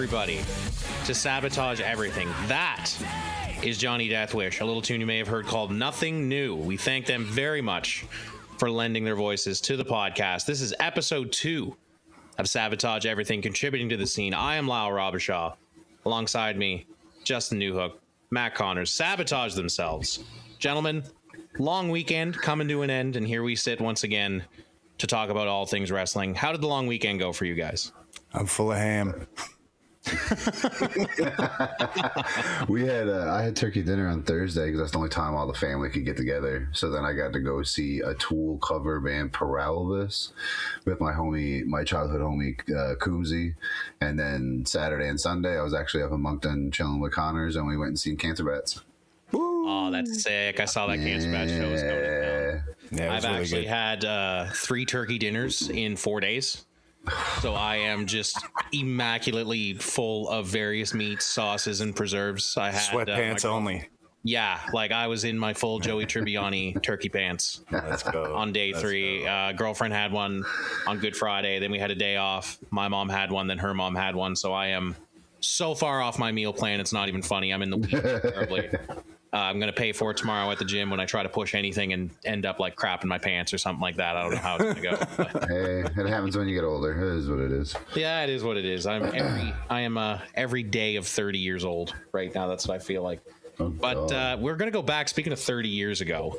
everybody, to Sabotage Everything. That is Johnny Deathwish, a little tune you may have heard called Nothing New. We thank them very much for lending their voices to the podcast. This is episode 2 of Sabotage Everything, contributing to the scene. I am Lyle Robichaud. Alongside me, Justin Newhook, Matt Connors. Sabotage themselves. Gentlemen, long weekend coming to an end, and here we sit once again to talk about all things wrestling. How did the long weekend go for you guys? I'm full of ham. I had turkey dinner on Thursday because that's the only time all the family could get together. So then I got to go see a Tool cover band, Paralysis, with my childhood homie Coombsy. And then Saturday and Sunday I was actually up in Moncton chilling with Connors, and we went and seen Cancer Bats. Oh, that's sick. I saw that Cancer Bat show was going down. Yeah, I've really actually good. had 3 turkey dinners in 4 days. So I am just immaculately full of various meats, sauces, and preserves. I had Sweatpants only. Yeah, like I was in my full Joey Tribbiani turkey pants Let's go. on day 3. Girlfriend had one on Good Friday. Then we had a day off. My mom had one. Then her mom had one. So I am so far off my meal plan. It's not even funny. I'm in the weeds terribly. I'm going to pay for it tomorrow at the gym when I try to push anything and end up like crap in my pants or something like that. I don't know how it's going to go. But. Hey, it happens when you get older. It is what it is. Yeah, it is what it is. I am every day of 30 years old right now. That's what I feel like. Oh, But God. we're going to go back. Speaking of 30 years ago,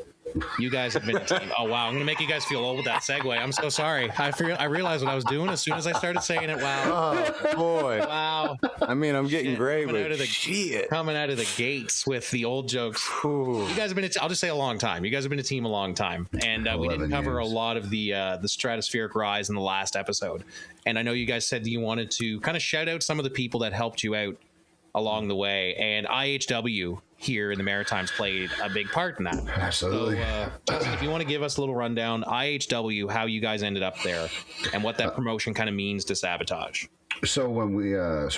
you guys have been a team. Oh, wow. I'm going to make you guys feel old with that segue. I'm so sorry. I realized what I was doing as soon as I started saying it. Wow. Oh, boy. Wow. I mean, I'm getting gray, Coming out but of the- shit. Coming out of the gates with the old jokes. Ooh. You guys have been, I'll just say a long time. You guys have been a team a long time. And we didn't 11 cover years. a lot of the stratospheric rise in the last episode. And I know you guys said that you wanted to kind of shout out some of the people that helped you out along the way. And IHW here in the Maritimes played a big part in that. Absolutely. So, Justin, if you want to give us a little rundown, IHW, how you guys ended up there and what that promotion kind of means to Sabotage. So when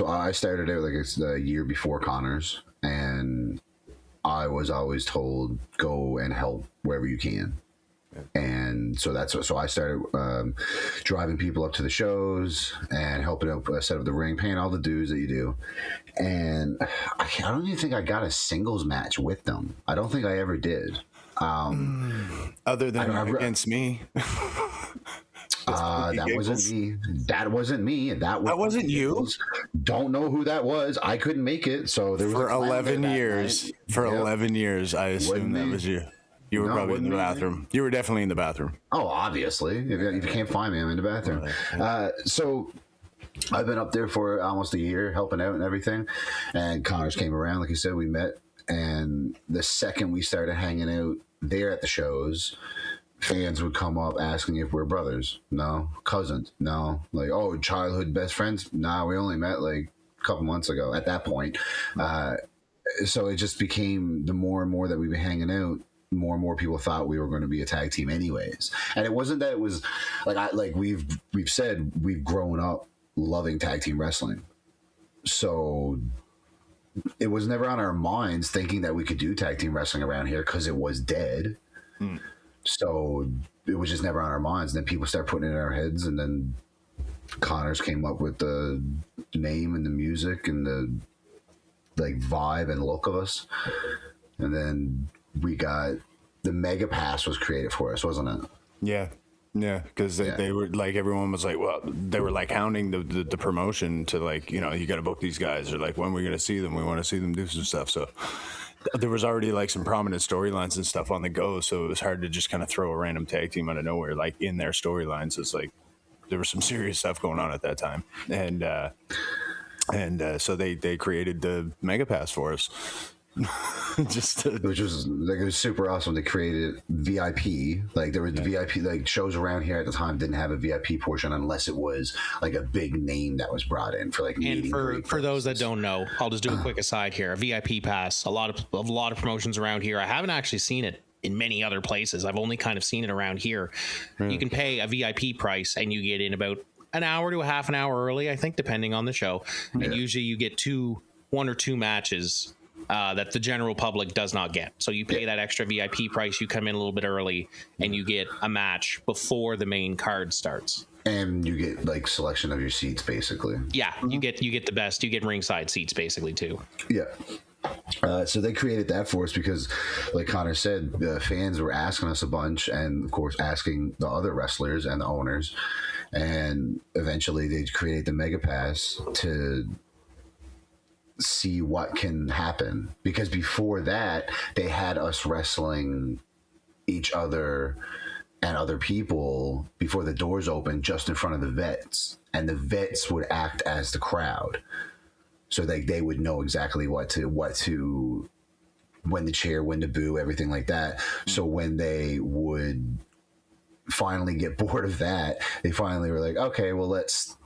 I started out like it's the year before Connors, and I was always told go and help wherever you can. And so I started driving people up to the shows and helping out set up the ring, paying all the dues that you do. And I don't even think I got a singles match with them. I don't think I ever did. Other than against me. That wasn't me. That wasn't me. That wasn't you? Don't know who that was. I couldn't make it. So there was For a clown 11 there that years. night. For Yep. 11 years, I assume Wasn't that me. was you. You were No, probably in the wasn't me. bathroom. You were definitely in the bathroom. Oh, obviously. If you can't find me, I'm in the bathroom. So I've been up there for almost a year helping out and everything. And Connors came around, like you said, we met. And the second we started hanging out there at the shows, fans would come up asking if we're brothers. No. Cousins. No. Like, oh, childhood best friends? Nah, we only met like a couple months ago at that point. So it just became the more and more that we were hanging out, more and more people thought we were going to be a tag team anyways. And it wasn't that it was like we've said we've grown up loving tag team wrestling. So it was never on our minds thinking that we could do tag team wrestling around here because it was dead. So it was just never on our minds. And then people start putting it in our heads, and then Connors came up with the name and the music and the like vibe and look of us. And then we got the Mega Pass was created for us, wasn't it? Yeah. Yeah, because they were like, everyone was like, well, they were like hounding the promotion to like, you know, you got to book these guys, or like, when we're going to see them, we want to see them do some stuff. So there was already like some prominent storylines and stuff on the go. So it was hard to just kind of throw a random tag team out of nowhere, like in their storylines. It's like there was some serious stuff going on at that time. And so they created the Mega Pass for us. Which was like, it was super awesome. They created VIP. Like there was the VIP, like shows around here at the time didn't have a VIP portion unless it was like a big name that was brought in for like meet And greet for those that purposes. don't know, I'll just do a quick aside here. A VIP pass, a lot of promotions around here. I haven't actually seen it in many other places. I've only kind of seen it around here. You can pay a VIP price and you get in about an hour to a half an hour early, I think, depending on the show. And usually you get one or two matches that the general public does not get. So you pay that extra VIP price, you come in a little bit early, and you get a match before the main card starts. And you get like selection of your seats, basically. Yeah, you get the best. You get ringside seats basically too. Yeah. So they created that for us because, like Connor said, the fans were asking us a bunch, and of course asking the other wrestlers and the owners, and eventually they created the Mega Pass to see what can happen. Because before that, they had us wrestling each other and other people before the doors opened, just in front of the vets, and the vets would act as the crowd. So they would know exactly what to when to cheer, when to boo, everything like that. So when they would finally get bored of that, they finally were like, okay, well let's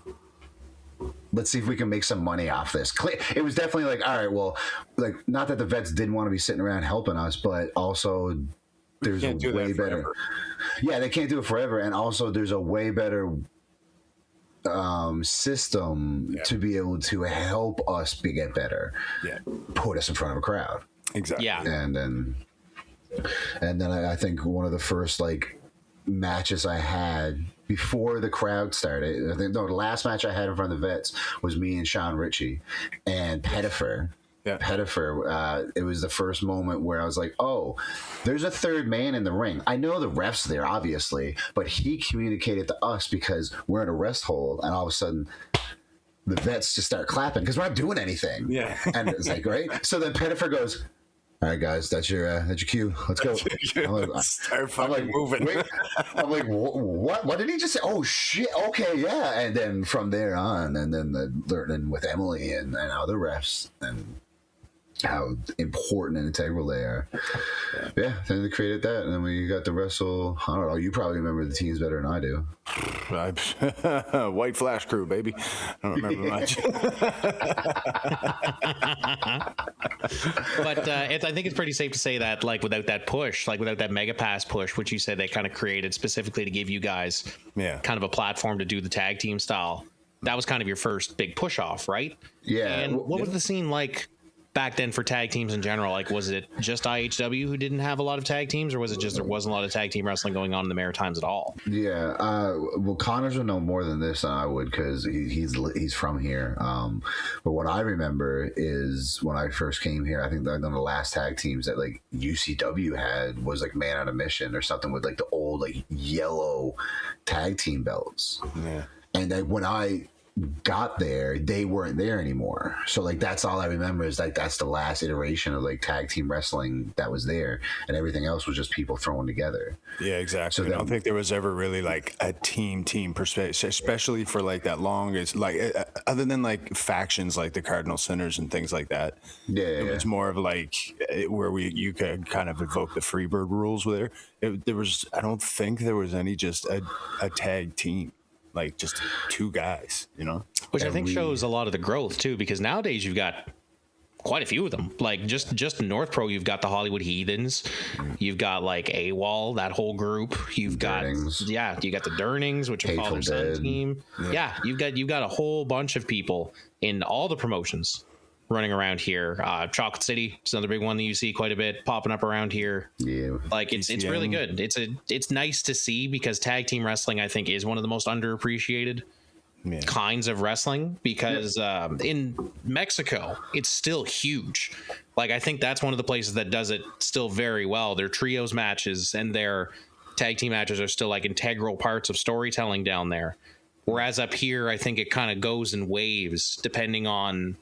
see if we can make some money off this. It was definitely like, all right, well, like, not that the vets didn't want to be sitting around helping us, but also there's a way better. Yeah, they can't do it forever, and also there's a way better system to be able to help us get better. Yeah, put us in front of a crowd. Exactly. Yeah, and then I think one of the first like matches I had before the crowd started. I think the last match I had in front of the vets was me and Sean Ritchie and Pettifer. Yeah. Pettifer, it was the first moment where I was like, oh, there's a third man in the ring. I know the ref's there, obviously, but he communicated to us because we're in a rest hold, and all of a sudden the vets just start clapping because we're not doing anything. Yeah. And it's like, right? So then Pettifer goes, all right, guys, that's your cue. Let's go. Start fucking moving. Wait. I'm like, what? What did he just say? Oh shit! Okay, yeah. And then from there on, and then the learning with Emily and other refs and how important and integral they are. Yeah, then they created that, and then we got to wrestle. I don't know. You probably remember the teams better than I do. White Flash Crew, baby. I don't remember much. But I think it's pretty safe to say that, like, without that push, like without that Mega Pass push, which you said they kind of created specifically to give you guys kind of a platform to do the tag team style, that was kind of your first big push off, right? Yeah. And what was the scene like back then for tag teams in general? Like, was it just IHW who didn't have a lot of tag teams, or was it just there wasn't a lot of tag team wrestling going on in the Maritimes at all? Yeah, well, Connors would know more than this than I would because he's from here. But what I remember is when I first came here, I think one of the last tag teams that like UCW had was like Man on a Mission or something with like the old like yellow tag team belts. Yeah, and then when I got there, they weren't there anymore. So like that's all I remember is like that's the last iteration of like tag team wrestling that was there, and everything else was just people thrown together. Yeah, exactly. So I don't think there was ever really like a team perspective, especially for like that long. It's like other than like factions like the Cardinal Sinners and things like that. Yeah, it was more of like where you could kind of invoke the Freebird rules there. There was, I don't think there was any just a tag team. Like just two guys, you know, which I think shows a lot of the growth too, because nowadays you've got quite a few of them. Like just in North Pro, you've got the Hollywood Heathens, you've got like AWOL, that whole group. You've got you got the Durnings, which are father son team. Yeah, you've got a whole bunch of people in all the promotions running around here. Chocolate City is another big one that you see quite a bit popping up around here. Yeah, like it's really good. It's nice to see because tag team wrestling I think is one of the most underappreciated kinds of wrestling because in Mexico it's still huge. Like I think that's one of the places that does it still very well. Their trios matches and their tag team matches are still like integral parts of storytelling down there. Whereas up here I think it kind of goes in waves depending on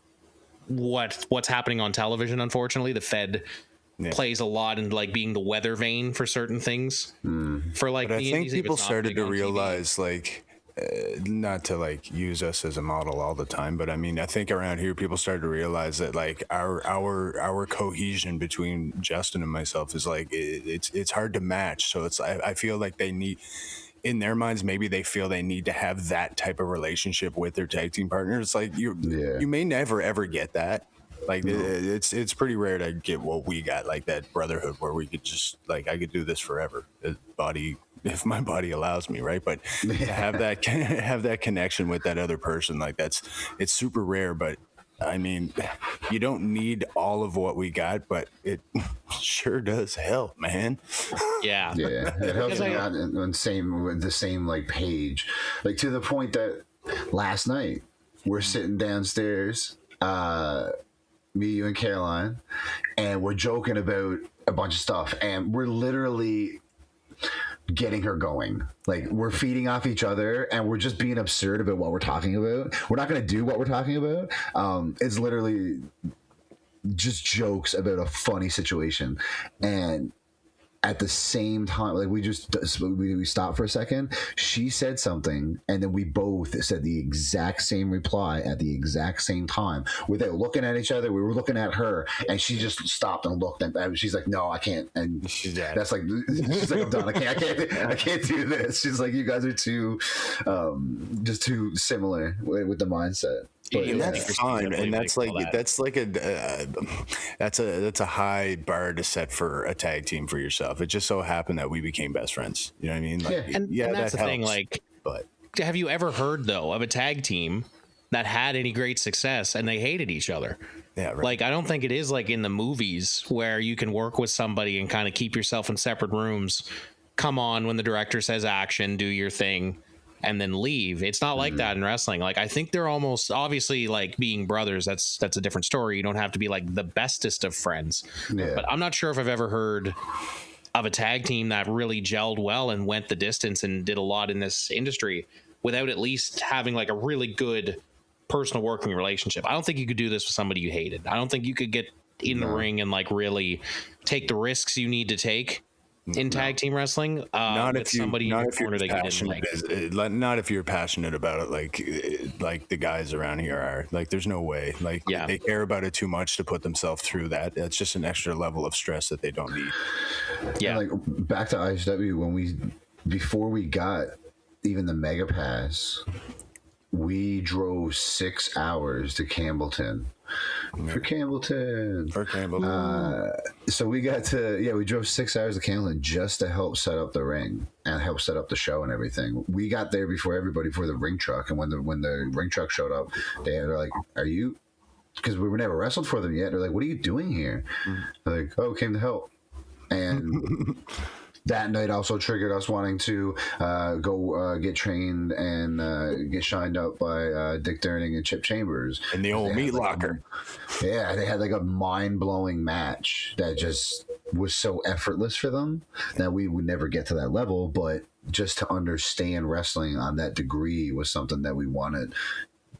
what's happening on television. Unfortunately, the Fed plays a lot in like being the weather vane for certain things. For like, but I think people started to realize TV. Like, not to like use us as a model all the time, but I mean, I think around here people started to realize that like our cohesion between Justin and myself is like it's hard to match. So I feel like they need. In their minds, maybe they feel they need to have that type of relationship with their tag team partner. It's like you may never ever get that. Like it's pretty rare to get what we got, like that brotherhood where we could just like I could do this forever, if my body allows me, right? But to have that connection with that other person, like it's super rare. But I mean, you don't need all of what we got, but sure does help, man. Yeah. Yeah, it helps Because me not on the same like page, like to the point that last night we're sitting downstairs, me, you, and Caroline, and we're joking about a bunch of stuff, and we're literally getting her going. Like we're feeding off each other, and we're just being absurd about what we're talking about. We're not going to do what we're talking about. It's literally just jokes about a funny situation, and at the same time, like we stopped for a second. She said something, and then we both said the exact same reply at the exact same time without looking at each other. We were looking at her, and she just stopped and looked at. She's like, "No, I can't." And that's like, she's like, "I'm done. I can't do this." She's like, "You guys are too, just too similar with the mindset." But And that's fine, and that's a high bar to set for a tag team for yourself. It just so happened that we became best friends. You know what I mean? Like, And that's the thing. Like, but have you ever heard though of a tag team that had any great success and they hated each other? yeah, right. Like, I don't think it is like in the movies where you can work with somebody and kind of keep yourself in separate rooms. Come on, when the director says action, do your thing, and then leave. It's not like that in wrestling. Like, I think they're almost, obviously, like being brothers, that's a different story. You don't have to be like the bestest of friends. Yeah. But I'm not sure if I've ever heard of a tag team that really gelled well and went the distance and did a lot in this industry without at least having like a really good personal working relationship. I don't think you could do this with somebody you hated. I don't think you could get in the ring and like really take the risks you need to take in tag team wrestling. Not with if you, somebody not in your if you're corner that you didn't passionate, like. not if you're passionate about it, like the guys around here are. Like, there's no way. Like, Yeah. they care about it too much to put themselves through that. That's just an extra level of stress that they don't need. Yeah. And like back to ISW, before we got even the Mega Pass, we drove 6 hours to Campbellton. For Campbellton. So we got to, we drove 6 hours to Campbellton just to help set up the ring and help set up the show and everything. We got there before everybody for the ring truck, and when the ring truck showed up, they're like, "Are you?" Because we were never wrestled for them yet. They're like, "What are you doing here?" They're like, "Oh, came to help." And that night also triggered us wanting to go get trained and get shined up by Dick Durning and Chip Chambers In the old meat locker. Yeah, they had like a mind-blowing match that just was so effortless for them that we would never get to that level, but just to understand wrestling on that degree was something that we wanted,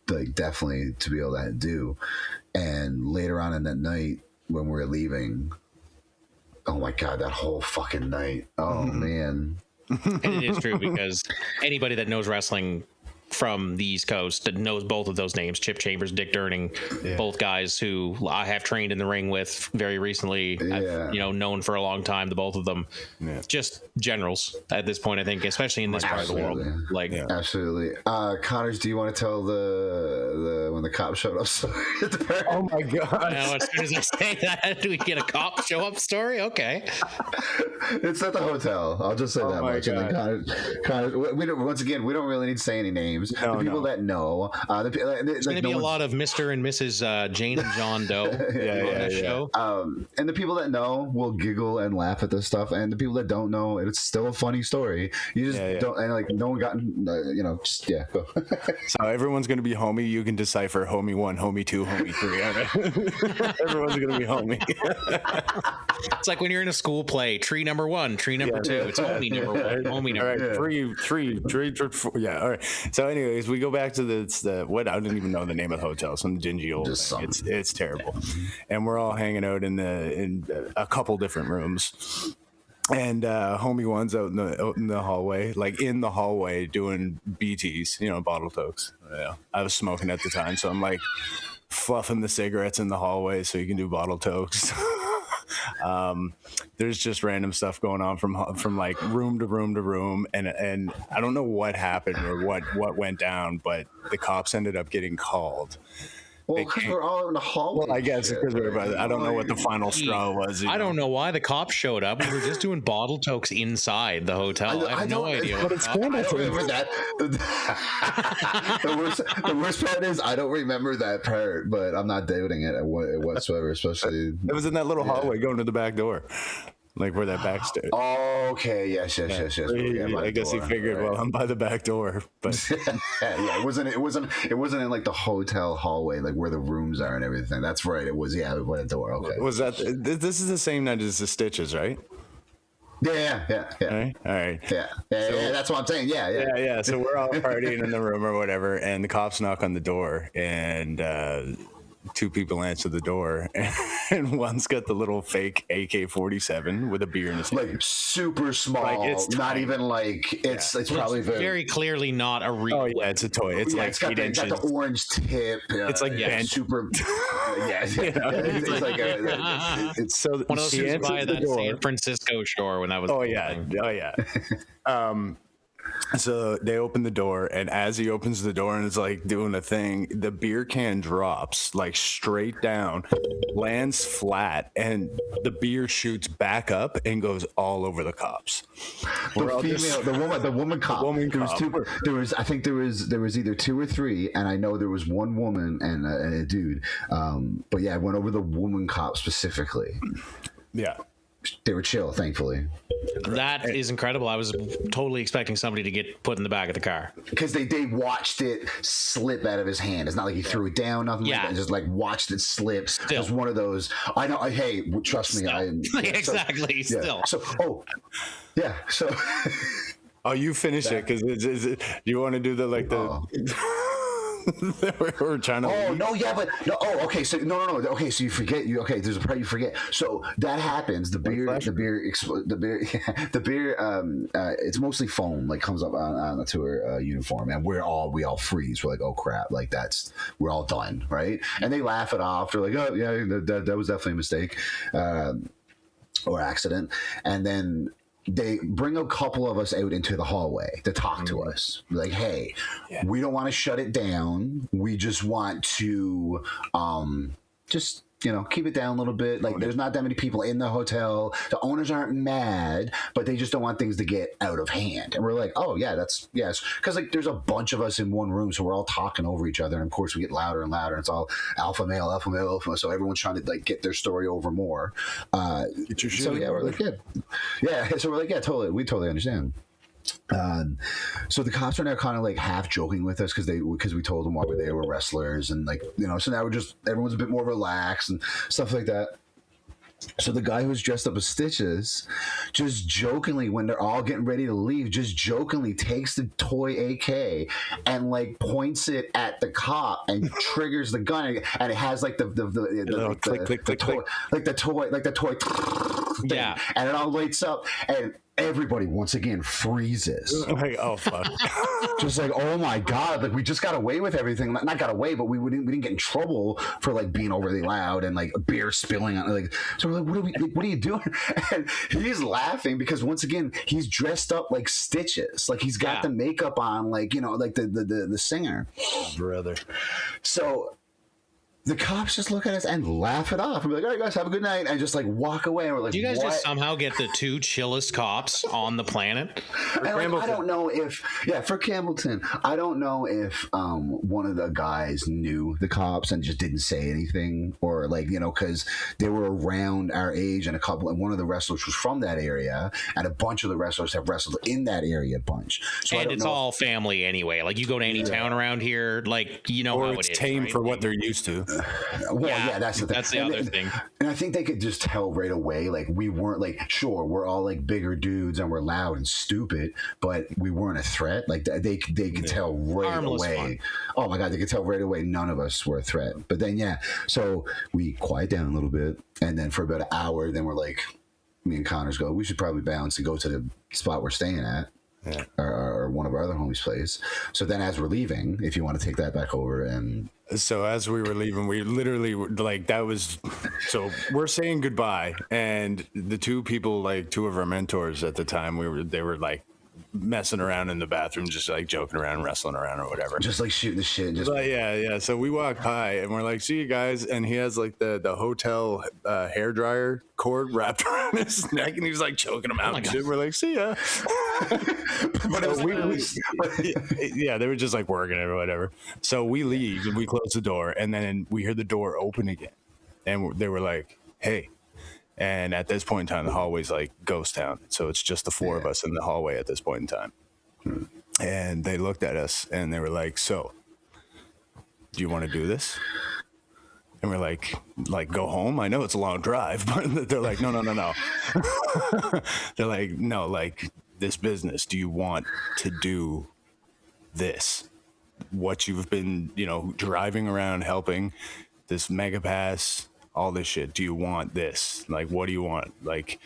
like, definitely to be able to do. And later on in that night when we were leaving, oh my God, that whole fucking night. Oh man. And it is true, because anybody that knows wrestling from the East Coast that knows both of those names, Chip Chambers, Dick Durning, both guys who I have trained in the ring with very recently. I've, known for a long time, the both of them. Just generals at this point, I think, especially in this part of the world. Like, absolutely. Connors, do you want to tell the when the cop showed up story at the park? Oh my God. now, as soon as I say that, do we get a cop show up story? Okay. It's at the hotel. I'll just say that much. God. And then Connors, we don't really need to say any names. The people that know. There's going to be a lot of Mr. and Mrs. Jane and John Doe on this show. And the people that know will giggle and laugh at this stuff, and the people that don't know, it's still a funny story. You just don't, and like no one got, go. So everyone's going to be homie. You can decipher homie 1, homie 2, homie 3. All right? Everyone's going to be homie. It's like when you're in a school play, tree number 1, tree number 2. It's homie number 1, homie number 2. All right, three, 4. Yeah, all right. So anyways, we go back to what I don't even know the name of the hotel, some dingy old thing. It's terrible. And we're all hanging out in a couple different rooms. And homie 1's out in the hallway, like in the hallway doing BTs, bottle tokes. Yeah. I was smoking at the time, so I'm like fluffing the cigarettes in the hallway so you can do bottle tokes. There's just random stuff going on from like room to room to room, and I don't know what happened or what went down, but the cops ended up getting called Well, because we're all in the hallway. Well, I guess because I don't know what the final straw was. I don't know why the cops showed up. We were just doing bottle tokes inside the hotel. I have no idea. But it's cool. I don't remember that. The worst part is I don't remember that part, but I'm not doubting it whatsoever. Especially it was in that little hallway going to the back door. Like where that backstairs. Oh, okay. Yes. I guess he figured, well, I'm by the back door, but yeah, it wasn't in like the hotel hallway, like where the rooms are and everything. That's right. It was by the door. Okay. Was that? This is the same night as the Stitches, right? Yeah. All right. Yeah. That's what I'm saying. Yeah. So we're all partying in the room or whatever, and the cops knock on the door, and two people answer the door, and one's got the little fake AK-47 with a beer in his hand. Like super small, like it's not tiny. Even like it's probably very clearly not a real. Oh yeah, it's a toy. It's like it's got 8 inches. Got the orange tip. It's like bent. Super. It's like it's so one of those she things by answers the that door. San Francisco store when that was. Oh yeah. So they open the door, and as he opens the door and is like doing a thing, the beer can drops like straight down, lands flat, and the beer shoots back up and goes all over the cops. The woman cop. I think there was either two or three, and I know there was one woman and a dude. But yeah, I went over the woman cop specifically. Yeah. They were chill, thankfully. That is incredible. I was totally expecting somebody to get put in the back of the car. Because they watched it slip out of his hand. It's not like he threw it down, nothing like that. Just like watched it slip. It was one of those. I know. Hey, trust me. Exactly. Still. So, So. Oh, you finish it because do you want to do the like the? We're trying to. Oh no, yeah, but no. Oh, okay. So no. Okay, so you forget. There's a part you forget. So that happens. The beer. It's mostly foam. Like comes up on the tour uniform, and we all freeze. We're like, oh crap! Like we're all done, right? And they laugh it off. They're like, oh yeah, that was definitely a mistake or accident. And then they bring a couple of us out into the hallway to talk to us. Like, hey, we don't want to shut it down. We just want to keep it down a little bit. Like, there's not that many people in the hotel. The owners aren't mad, but they just don't want things to get out of hand. And we're like, oh, yeah, yes. Because, like, there's a bunch of us in one room, so we're all talking over each other. And, of course, we get louder and louder. And it's all alpha male, alpha male, alpha male. So everyone's trying to, like, get their story over more. So, yeah, we're like, yeah. So we're like, yeah, totally. We totally understand. So the cops are now kind of like half joking with us because we told them why they were wrestlers, and like, so now everyone's a bit more relaxed and stuff like that. So the guy who's dressed up as Stitches, just jokingly, when they're all getting ready to leave, just jokingly takes the toy AK and like points it at the cop and triggers the gun, and it has like the toy thing, and it all lights up, and everybody once again freezes. Like, oh fuck! Just like, oh my god! Like, we just got away with everything. Not got away, but we didn't get in trouble for like being overly loud and like beer spilling on. Like, so we're like, what are you doing? And he's laughing because once again he's dressed up like Stitches. Like, he's got the makeup on, like, like the singer. Brother. So the cops just look at us and laugh it off and be like, all right, guys, have a good night, and just like walk away. And we're like, do you guys just somehow get the two chillest cops on the planet? And like, I don't know if, for Campbellton, I don't know if one of the guys knew the cops and just didn't say anything, or like, because they were around our age, and one of the wrestlers was from that area, and a bunch of the wrestlers have wrestled in that area a bunch. So and it's all family anyway. Like, you go to any town around here, like, or how it's it is, tame right? for what they're used to. That's the thing. That's the other thing. And I think they could just tell right away, like, we weren't like, sure, we're all like bigger dudes and we're loud and stupid, but we weren't a threat. Like, they could tell right Harmless away. fun. Oh my god, they could tell right away none of us were a threat. But then so we quiet down a little bit, and then for about an hour, then we're like, me and Connors go, we should probably bounce and go to the spot we're staying at. Or one of our other homies' place. So then, as we're leaving, if you want to take that back over, and so as we were leaving, we literally like that was. So we're saying goodbye, and the two people, like two of our mentors at the time, they were like messing around in the bathroom, just like joking around, wrestling around or whatever. Just like shooting the shit. Just But yeah. So we walk by and we're like, see you guys. And he has like the hotel hair dryer cord wrapped around his neck and he's like choking him out and shit. We're like, see ya. But Yeah, they were just like working it or whatever. So we leave and we close the door and then we hear the door open again. And they were like, hey. And at this point in time, the hallway's like ghost town. So it's just the four of us in the hallway at this point in time. And they looked at us and they were like, so, do you want to do this? And we're like, go home? I know it's a long drive, but they're like, no. They're like, no, like this business. Do you want to do this? What you've been, driving around helping, this mega pass, all this shit. Do you want this? Like, what do you want? Like,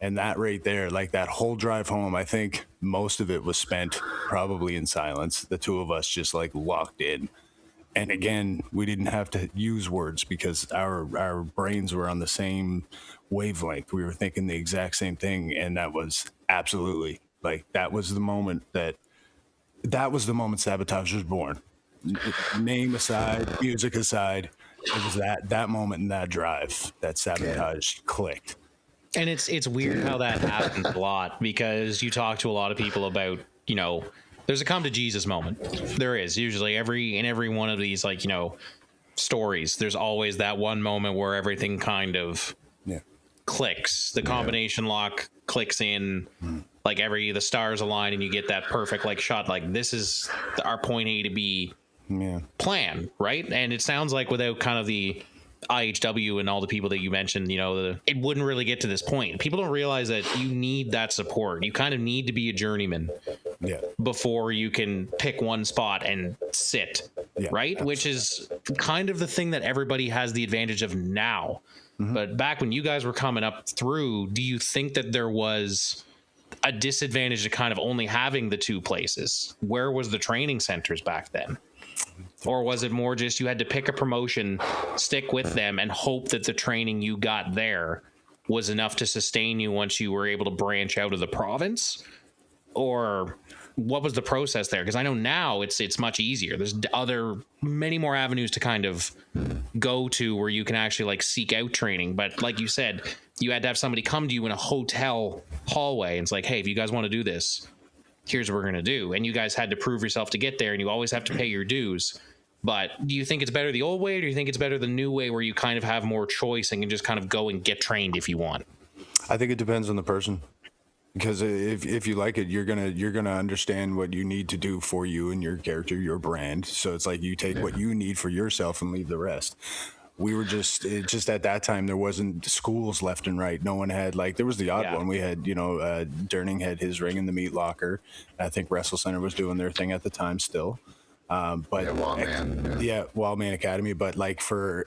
and that right there, like that whole drive home, I think most of it was spent probably in silence. The two of us just like locked in. And again, we didn't have to use words because our brains were on the same wavelength. We were thinking the exact same thing. And that was absolutely like, that was the moment Sabotage was born. Name aside, music aside, it was that moment in that drive that Sabotage clicked. And it's weird how that happens a lot because you talk to a lot of people about, there's a come to Jesus moment. There is usually every one of these stories. There's always that one moment where everything kind of clicks. The combination lock clicks in, like the stars align and you get that perfect shot. Like this is our point A to B plan, right? And it sounds like without kind of the IHW and all the people that you mentioned, it wouldn't really get to this point. People don't realize that you need that support. You kind of need to be a journeyman before you can pick one spot and sit, right? Absolutely. Which is kind of the thing that everybody has the advantage of now. Mm-hmm. But back when you guys were coming up through, do you think that there was a disadvantage to kind of only having the two places? Where was the training centers back then? Or was it more just you had to pick a promotion, stick with them, and hope that the training you got there was enough to sustain you once you were able to branch out of the province? Or what was the process there? Because I know now it's much easier. There's many more avenues to kind of go to where you can actually seek out training. But like you said, you had to have somebody come to you in a hotel hallway and it's like, hey, if you guys want to do this, here's what we're going to do. And you guys had to prove yourself to get there, and you always have to pay your dues. But do you think it's better the old way, or do you think it's better the new way where you kind of have more choice and can just kind of go and get trained if you want? I think it depends on the person. Because if you like it, you're gonna understand what you need to do for you and your character, your brand. So it's like you take what you need for yourself and leave the rest. We were just at that time there wasn't schools left and right. No one had there was the odd one. We had Durning had his ring in the meat locker. I think Wrestle Center was doing their thing at the time still. But Wildman Academy. But for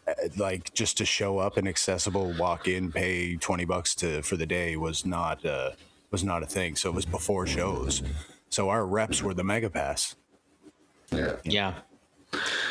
just to show up and accessible, walk in, pay $20 for the day was not a thing. So it was before shows. So our reps were the Mega Pass. Yeah.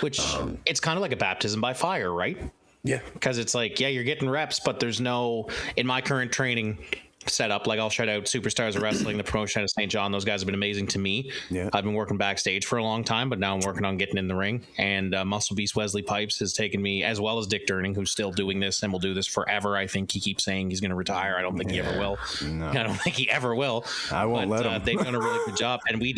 Which it's kind of like a baptism by fire, right? Yeah. Because it's you're getting reps, but there's no, in my current training setup, I'll shout out Superstars of Wrestling, the promotion out of St. John. Those guys have been amazing to me. Yeah. I've been working backstage for a long time, but now I'm working on getting in the ring. And Muscle Beast Wesley Pipes has taken me, as well as Dick Durning, who's still doing this and will do this forever. I think he keeps saying he's going to retire. I don't think he ever will. No. I don't think he ever will. I won't let him. They've done a really good job. And we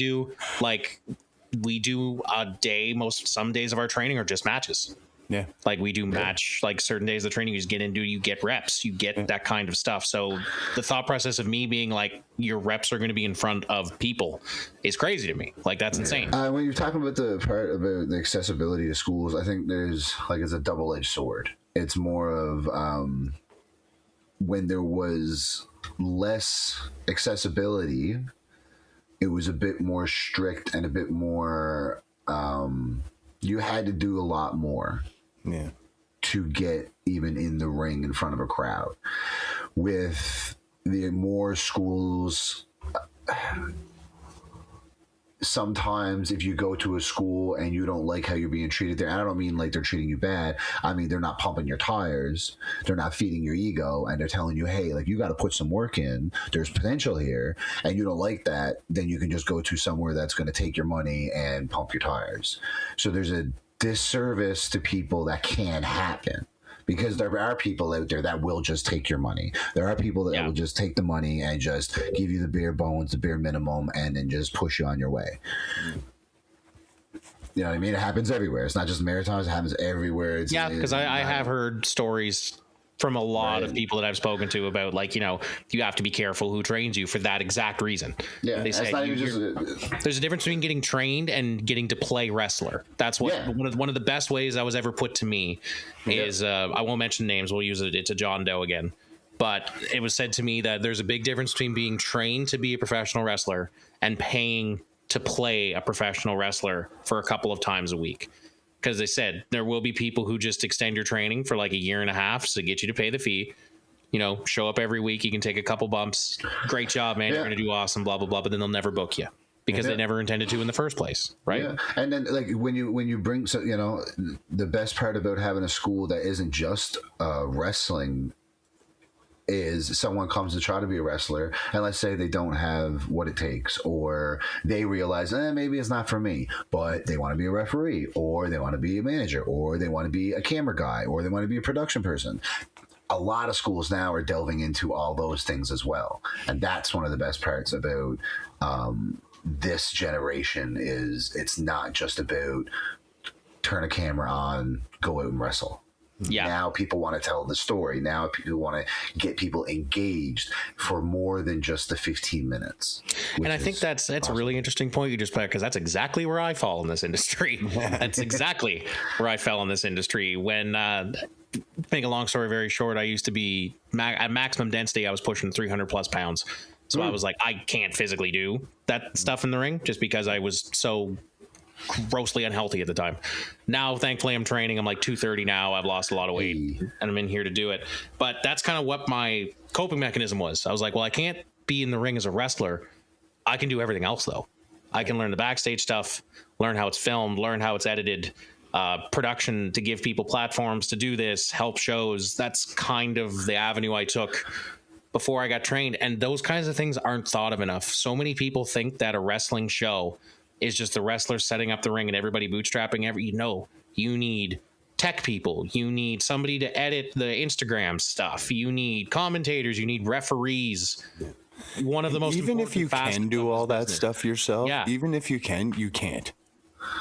do a day, some days of our training are just matches. Yeah. We do match, certain days of training, you just get into, you get reps, you get that kind of stuff. So the thought process of me being your reps are going to be in front of people is crazy to me. That's insane. When you're talking about the part about the accessibility to schools, I think there's it's a double-edged sword. It's more of when there was less accessibility, it was a bit more strict and a bit more, you had to do a lot more to get even in the ring in front of a crowd. With the more schools, sometimes if you go to a school and you don't like how you're being treated there, and I don't mean like they're treating you bad, I mean they're not pumping your tires, they're not feeding your ego, and they're telling you, hey, like you got to put some work in, there's potential here, and you don't like that, then you can just go to somewhere that's going to take your money and pump your tires. So there's a disservice to people that can happen. Because there are people out there that will just take your money. There are people that will just take the money and just give you the bare bones, the bare minimum, and then just push you on your way. You know what I mean? It happens everywhere. It's not just marathons. It happens everywhere. Because I have heard stories from a lot of people that I've spoken to about, like, you know, you have to be careful who trains you for that exact reason. Yeah, they say there's a difference between getting trained and getting to play wrestler. That's what one of the best ways that was ever put to me is. I won't mention names. We'll use it. It's a John Doe again, but it was said to me that there's a big difference between being trained to be a professional wrestler and paying to play a professional wrestler for a couple of times a week. Because they said there will be people who just extend your training for like a year and a half to get you to pay the fee. You know, show up every week. You can take a couple bumps. Great job, man. You're going to do awesome, blah, blah, blah. But then they'll never book you because they never intended to in the first place. Right. Yeah. And then like when you bring, so, you know, the best part about having a school that isn't just wrestling is someone comes to try to be a wrestler, and let's say they don't have what it takes, or they realize maybe it's not for me, but they want to be a referee, or they want to be a manager, or they want to be a camera guy, or they want to be a production person. A lot of schools now are delving into all those things as well, and that's one of the best parts about this generation is it's not just about turn a camera on, go out and wrestle. Yeah. Now people want to tell the story. Now people want to get people engaged for more than just the 15 minutes. And I think that's awesome. A really interesting point you just put, because that's exactly where I fall in this industry. That's exactly where I fell in this industry. When, make a long story very short, I used to be at maximum density. I was pushing 300 plus pounds. So I was like, I can't physically do that stuff in the ring just because I was so grossly unhealthy at the time. Now, thankfully, I'm training. I'm like 230 now. I've lost a lot of weight and I'm in here to do it. But that's kind of what my coping mechanism was. I was like, well, I can't be in the ring as a wrestler. I can do everything else, though. I can learn the backstage stuff, learn how it's filmed, learn how it's edited, production to give people platforms to do this, help shows. That's kind of the avenue I took before I got trained. And those kinds of things aren't thought of enough. So many people think that a wrestling show is just the wrestler setting up the ring and everybody bootstrapping you need tech people, you need somebody to edit the Instagram stuff, you need commentators, you need referees. One of the most even if you can do all that stuff yourself, even if you can, you can't.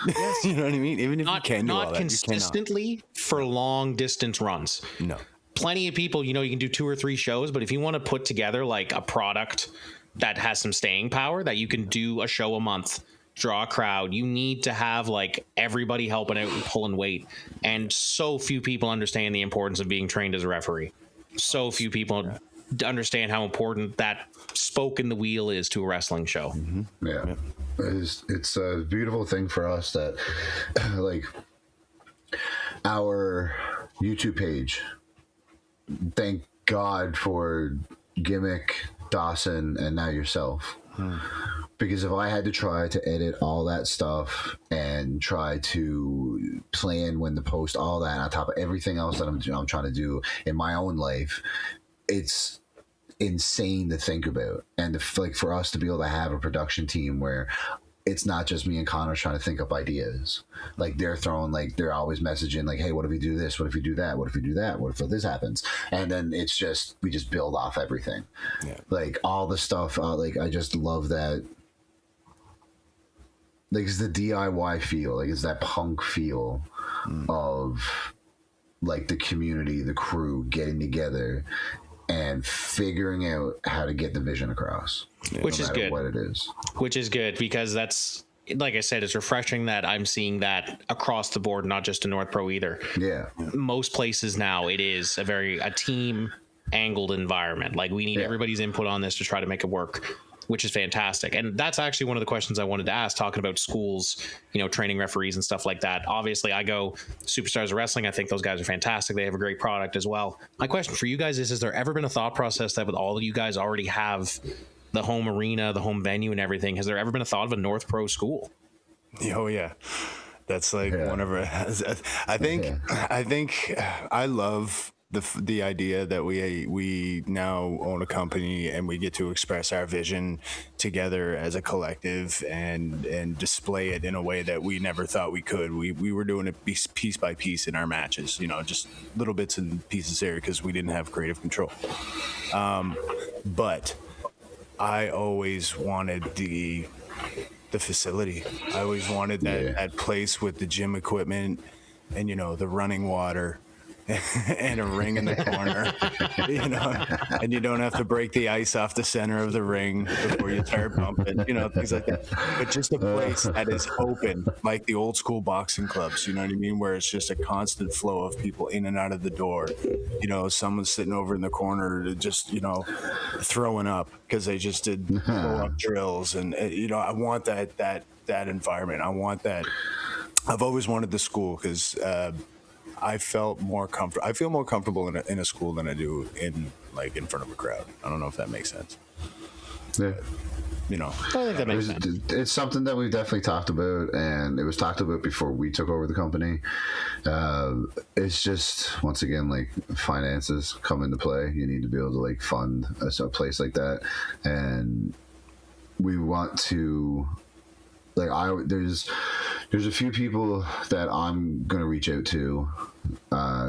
Yes. You know what I mean? Even if you can do all that, not consistently for long distance runs. No. Plenty of people, you can do 2 or 3 shows, but if you want to put together like a product that has some staying power, that you can do a show a month, draw a crowd, you need to have like everybody helping out and pulling weight. And so few people understand the importance of being trained as a referee. So few people understand how important that spoke in the wheel is to a wrestling show. Mm-hmm. Yeah. It's a beautiful thing for us that like our YouTube page, thank God for Gimmick, Dawson, and now yourself. Because if I had to try to edit all that stuff and try to plan when to post all that on top of everything else that I'm trying to do in my own life, it's insane to think about. And for us to be able to have a production team where it's not just me and Connor trying to think up ideas. Like they're always messaging like, hey, what if we do this? What if we do that? What if we do that? What if this happens? And then we just build off everything. Yeah. Like all the stuff. I just love that. Like it's the DIY feel. Like it's that punk feel of like the community, the crew getting together and figuring out how to get the vision across. Which is good. What it is. Which is good because that's, like I said, it's refreshing that I'm seeing that across the board, not just in North Pro either. Yeah. Most places now it is a team angled environment. Like we need everybody's input on this to try to make it work, which is fantastic. And that's actually one of the questions I wanted to ask, talking about schools, training referees and stuff like that. Obviously, I go Superstars of Wrestling. I think those guys are fantastic. They have a great product as well. My question for you guys is there ever been a thought process that with all of you guys already have the home arena, the home venue, and everything, has there ever been a thought of a North Pro school? Oh yeah, that's like one of our. I think I love the idea that we now own a company and we get to express our vision together as a collective and display it in a way that we never thought we could. We were doing it piece by piece in our matches, just little bits and pieces there because we didn't have creative control. But I always wanted the facility. I always wanted that place with the gym equipment and the running water and a ring in the corner, and you don't have to break the ice off the center of the ring before you start pumping, things like that. But just a place that is open, like the old school boxing clubs, you know what I mean? Where it's just a constant flow of people in and out of the door. Someone's sitting over in the corner just, throwing up because they just did blow-up drills. And, I want that environment. I want that. I've always wanted the school because, I feel more comfortable in a school than I do in front of a crowd. I don't know if that makes sense. Yeah. I think that makes sense. It's something that we've definitely talked about, and it was talked about before we took over the company. It's just, once again, finances come into play. You need to be able to fund a place like that, and we want to. There's a few people that I'm gonna reach out to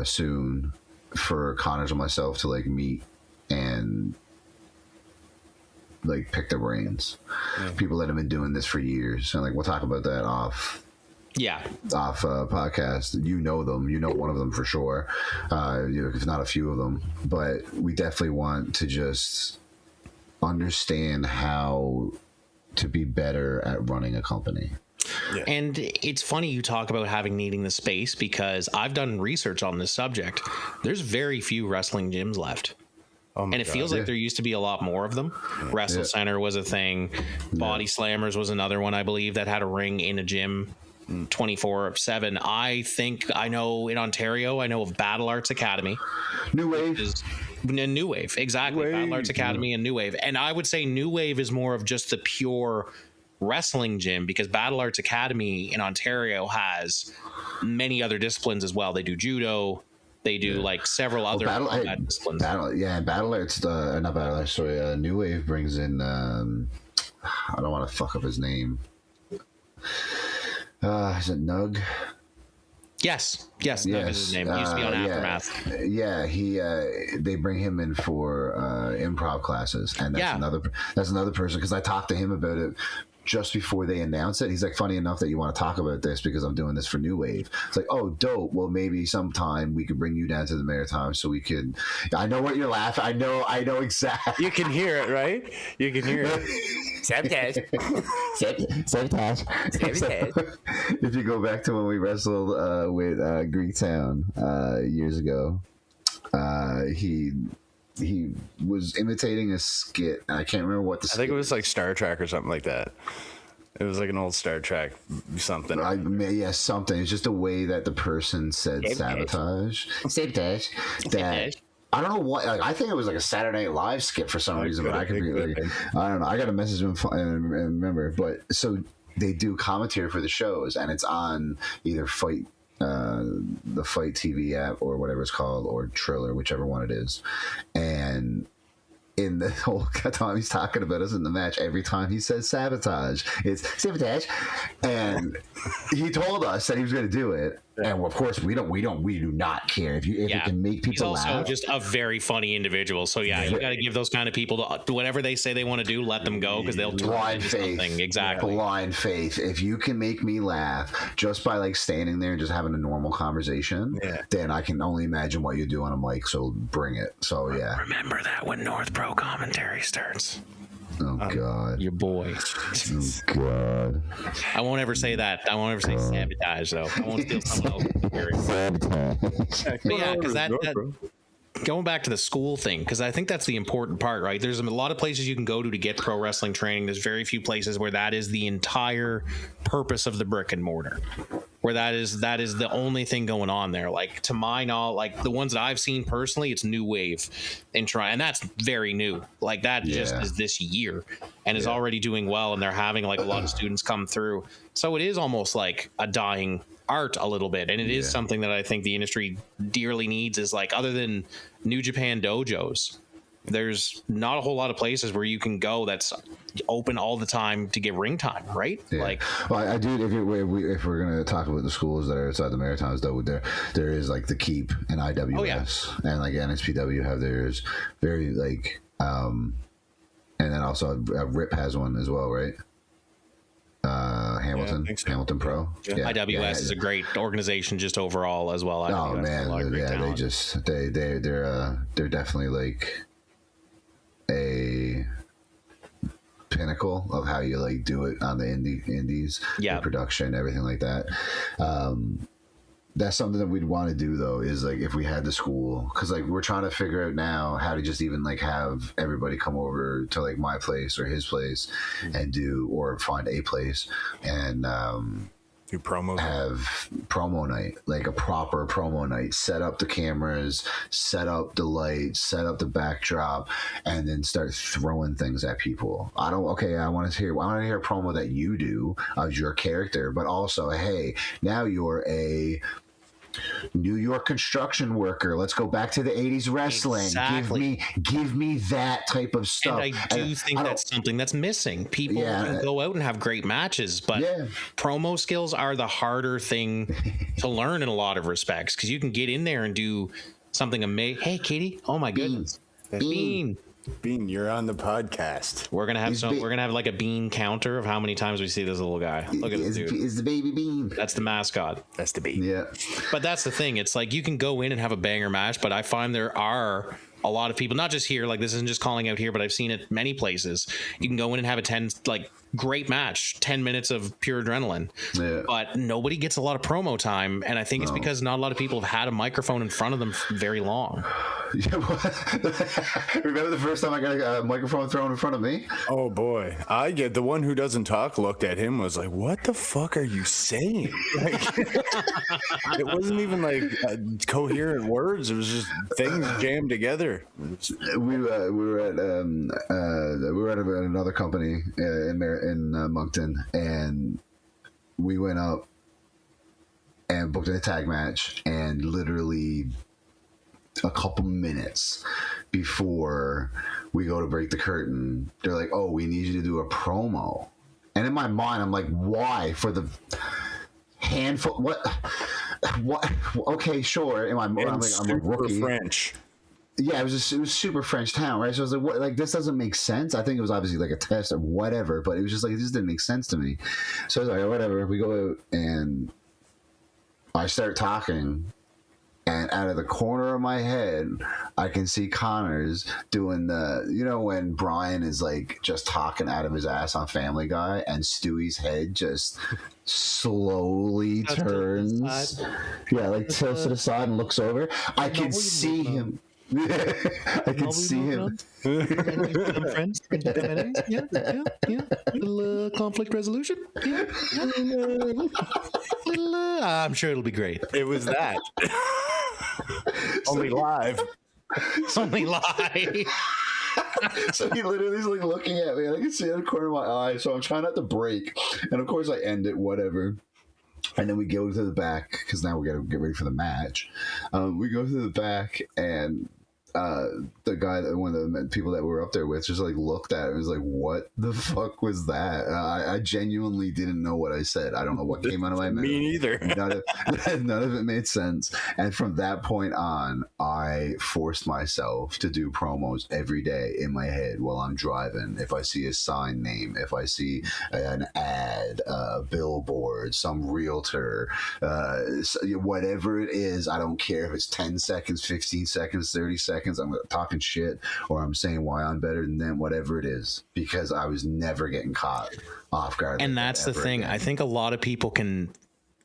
soon for Connors and myself to meet and pick their brains. Yeah. People that have been doing this for years, and we'll talk about that off podcast. Them, one of them for sure, if not a few of them. But we definitely want to just understand how to be better at running a company. Yeah. And it's funny you talk about needing the space, because I've done research on this subject. There's very few wrestling gyms left. And it feels like there used to be a lot more of them. Yeah. Wrestle Center was a thing. Body Slammers was another one, I believe, that had a ring in a gym 24/7. I think I know in Ontario, I know of Battle Arts Academy. New Wave. New Wave, exactly. Battle Arts Academy and New Wave. And I would say New Wave is more of just the pure wrestling gym, because Battle Arts Academy in Ontario has many other disciplines as well. They do judo. They do several other disciplines. Battle Arts, not Battle Arts, sorry. New Wave brings in, I don't want to fuck up his name. Is it Nug? Yes, Nug is his name. He used to be on Aftermath. Yeah, they bring him in for improv classes, and that's another person, because I talked to him about it just before they announced it. He's like, funny enough that you want to talk about this because I'm doing this for New Wave. It's like, oh, dope. Well, maybe sometime we could bring you down to the Maritime so we could. I know what you're laughing. I know exactly. You can hear it, right? You can hear it. Sabotage. Sabotage. If you go back to when we wrestled with Greektown years ago, he was imitating a skit, and I can't remember what I think it was Star Trek or something like that. It was an old Star Trek something. Something. It's just a way that the person said sabotage. Sabotage. That I don't know what. I think it was a Saturday Night Live skit for some reason, but I could be I don't know. I got a message and remember, but so they do commentary for the shows, and it's on either the Fight TV app or whatever it's called, or Triller, whichever one it is. And in the whole time he's talking about us in the match, every time he says sabotage, it's sabotage. And he told us that he was going to do it. And of course we do not care if it can make people laugh. He's also just a very funny individual. So you got to give those kind of people to whatever they say they want to do, let them go, because they'll turn into something. Exactly. Blind faith. If you can make me laugh just by standing there and just having a normal conversation, then I can only imagine what you do on a mic. So bring it. So remember that when North Pro commentary starts. Oh God, your boy. Oh God. I won't ever say that. I won't ever say sabotage, though. I won't steal someone else's. But yeah, because that going back to the school thing, because I think that's the important part, right? There's a lot of places you can go to get pro wrestling training. There's very few places where that is the entire purpose of the brick and mortar. where that is the only thing going on there. Like, to my knowledge, like the ones that I've seen personally, it's new wave in try, and that's very new. Like that just is this year and is already doing well, and they're having like a lot of students come through. So it is almost like a dying art a little bit, and it is something that I think the industry dearly needs. Is like, other than New Japan dojos, there's not a whole lot of places where you can go that's open all the time to get ring time, right? Yeah. Like, well, I do. If we're gonna talk about the schools that are outside the Maritimes, though, there is like the Keep and IWS, and like NSPW have theirs. Very like, and then also RIP has one as well, right? Hamilton, Hamilton Pro. Yeah. IWS is a great organization just overall as well. Oh man, they're definitely like a pinnacle of how you like do it on the indies, the production, everything like that. That's something that we'd want to do, though, is like if we had the school, because like we're trying to figure out now how to just even like have everybody come over to like my place or his place and do, or find a place and do promos, have promo night, like a proper promo night, set up the cameras, set up the lights, set up the backdrop, and then start throwing things at people. I want to hear a promo that you do of your character, but also, hey, now you're a New York construction worker. Let's go back to the 80s wrestling. Exactly. Give me that type of stuff. And I do think that's something that's missing. People can go out and have great matches, but promo skills are the harder thing to learn in a lot of respects, because you can get in there and do something amazing. Hey, Katie. Oh my goodness. Bean, you're on the podcast. We're gonna have like a Bean counter of how many times we see this little guy. Look at this dude. Is the baby Bean? That's the mascot. That's the Bean. Yeah. But that's the thing. It's like you can go in and have a banger match, but I find there are a lot of people, not just here, like this isn't just calling out here, but I've seen it many places. You can go in and have a great match, 10 minutes of pure adrenaline, but nobody gets a lot of promo time, and I think it's because not a lot of people have had a microphone in front of them very long. Remember the first time I got a microphone thrown in front of me? Oh boy, the one who doesn't talk looked at him, was like, what the fuck are you saying? Like, it wasn't even like coherent words, it was just things jammed together. We were at another company in Moncton, and we went up and booked a tag match, and literally a couple minutes before we go to break the curtain, they're like, "Oh, we need you to do a promo." And in my mind, I'm like, "Why? For the handful? What? Okay, sure." In my mind, I'm a rookie. French. Yeah, it was super French town, right? So I was like, "What? Like, this doesn't make sense." I think it was obviously like a test or whatever, but it was just like, it just didn't make sense to me. So I was like, whatever. We go out and I start talking, and out of the corner of my head, I can see Connors doing when Brian is like just talking out of his ass on Family Guy, and Stewie's head just slowly turns. Yeah, like tilts to the side and looks over. I can see him. I can see him. Friends, yeah. Little conflict resolution. Yeah. I'm sure it'll be great. It was that. Only live. Only live. So he literally is like looking at me. I can see it in the corner of my eye. So I'm trying not to break. And of course I end it, whatever. And then we go to the back, because now we got to get ready for the match. We go to the back, and the guy, one of the people that we were up there with, just like looked at it and was like, "What the fuck was that?" I genuinely didn't know what I said. I don't know what came out of my mouth. Me neither. None of it made sense. And from that point on, I forced myself to do promos every day in my head while I'm driving. If I see a sign name, if I see an ad, a billboard, some realtor, whatever it is, I don't care if it's 10 seconds, 15 seconds, 30 seconds. I'm talking shit, or I'm saying why I'm better than them, whatever it is, because I was never getting caught off guard. And that's the thing. Again. I think a lot of people can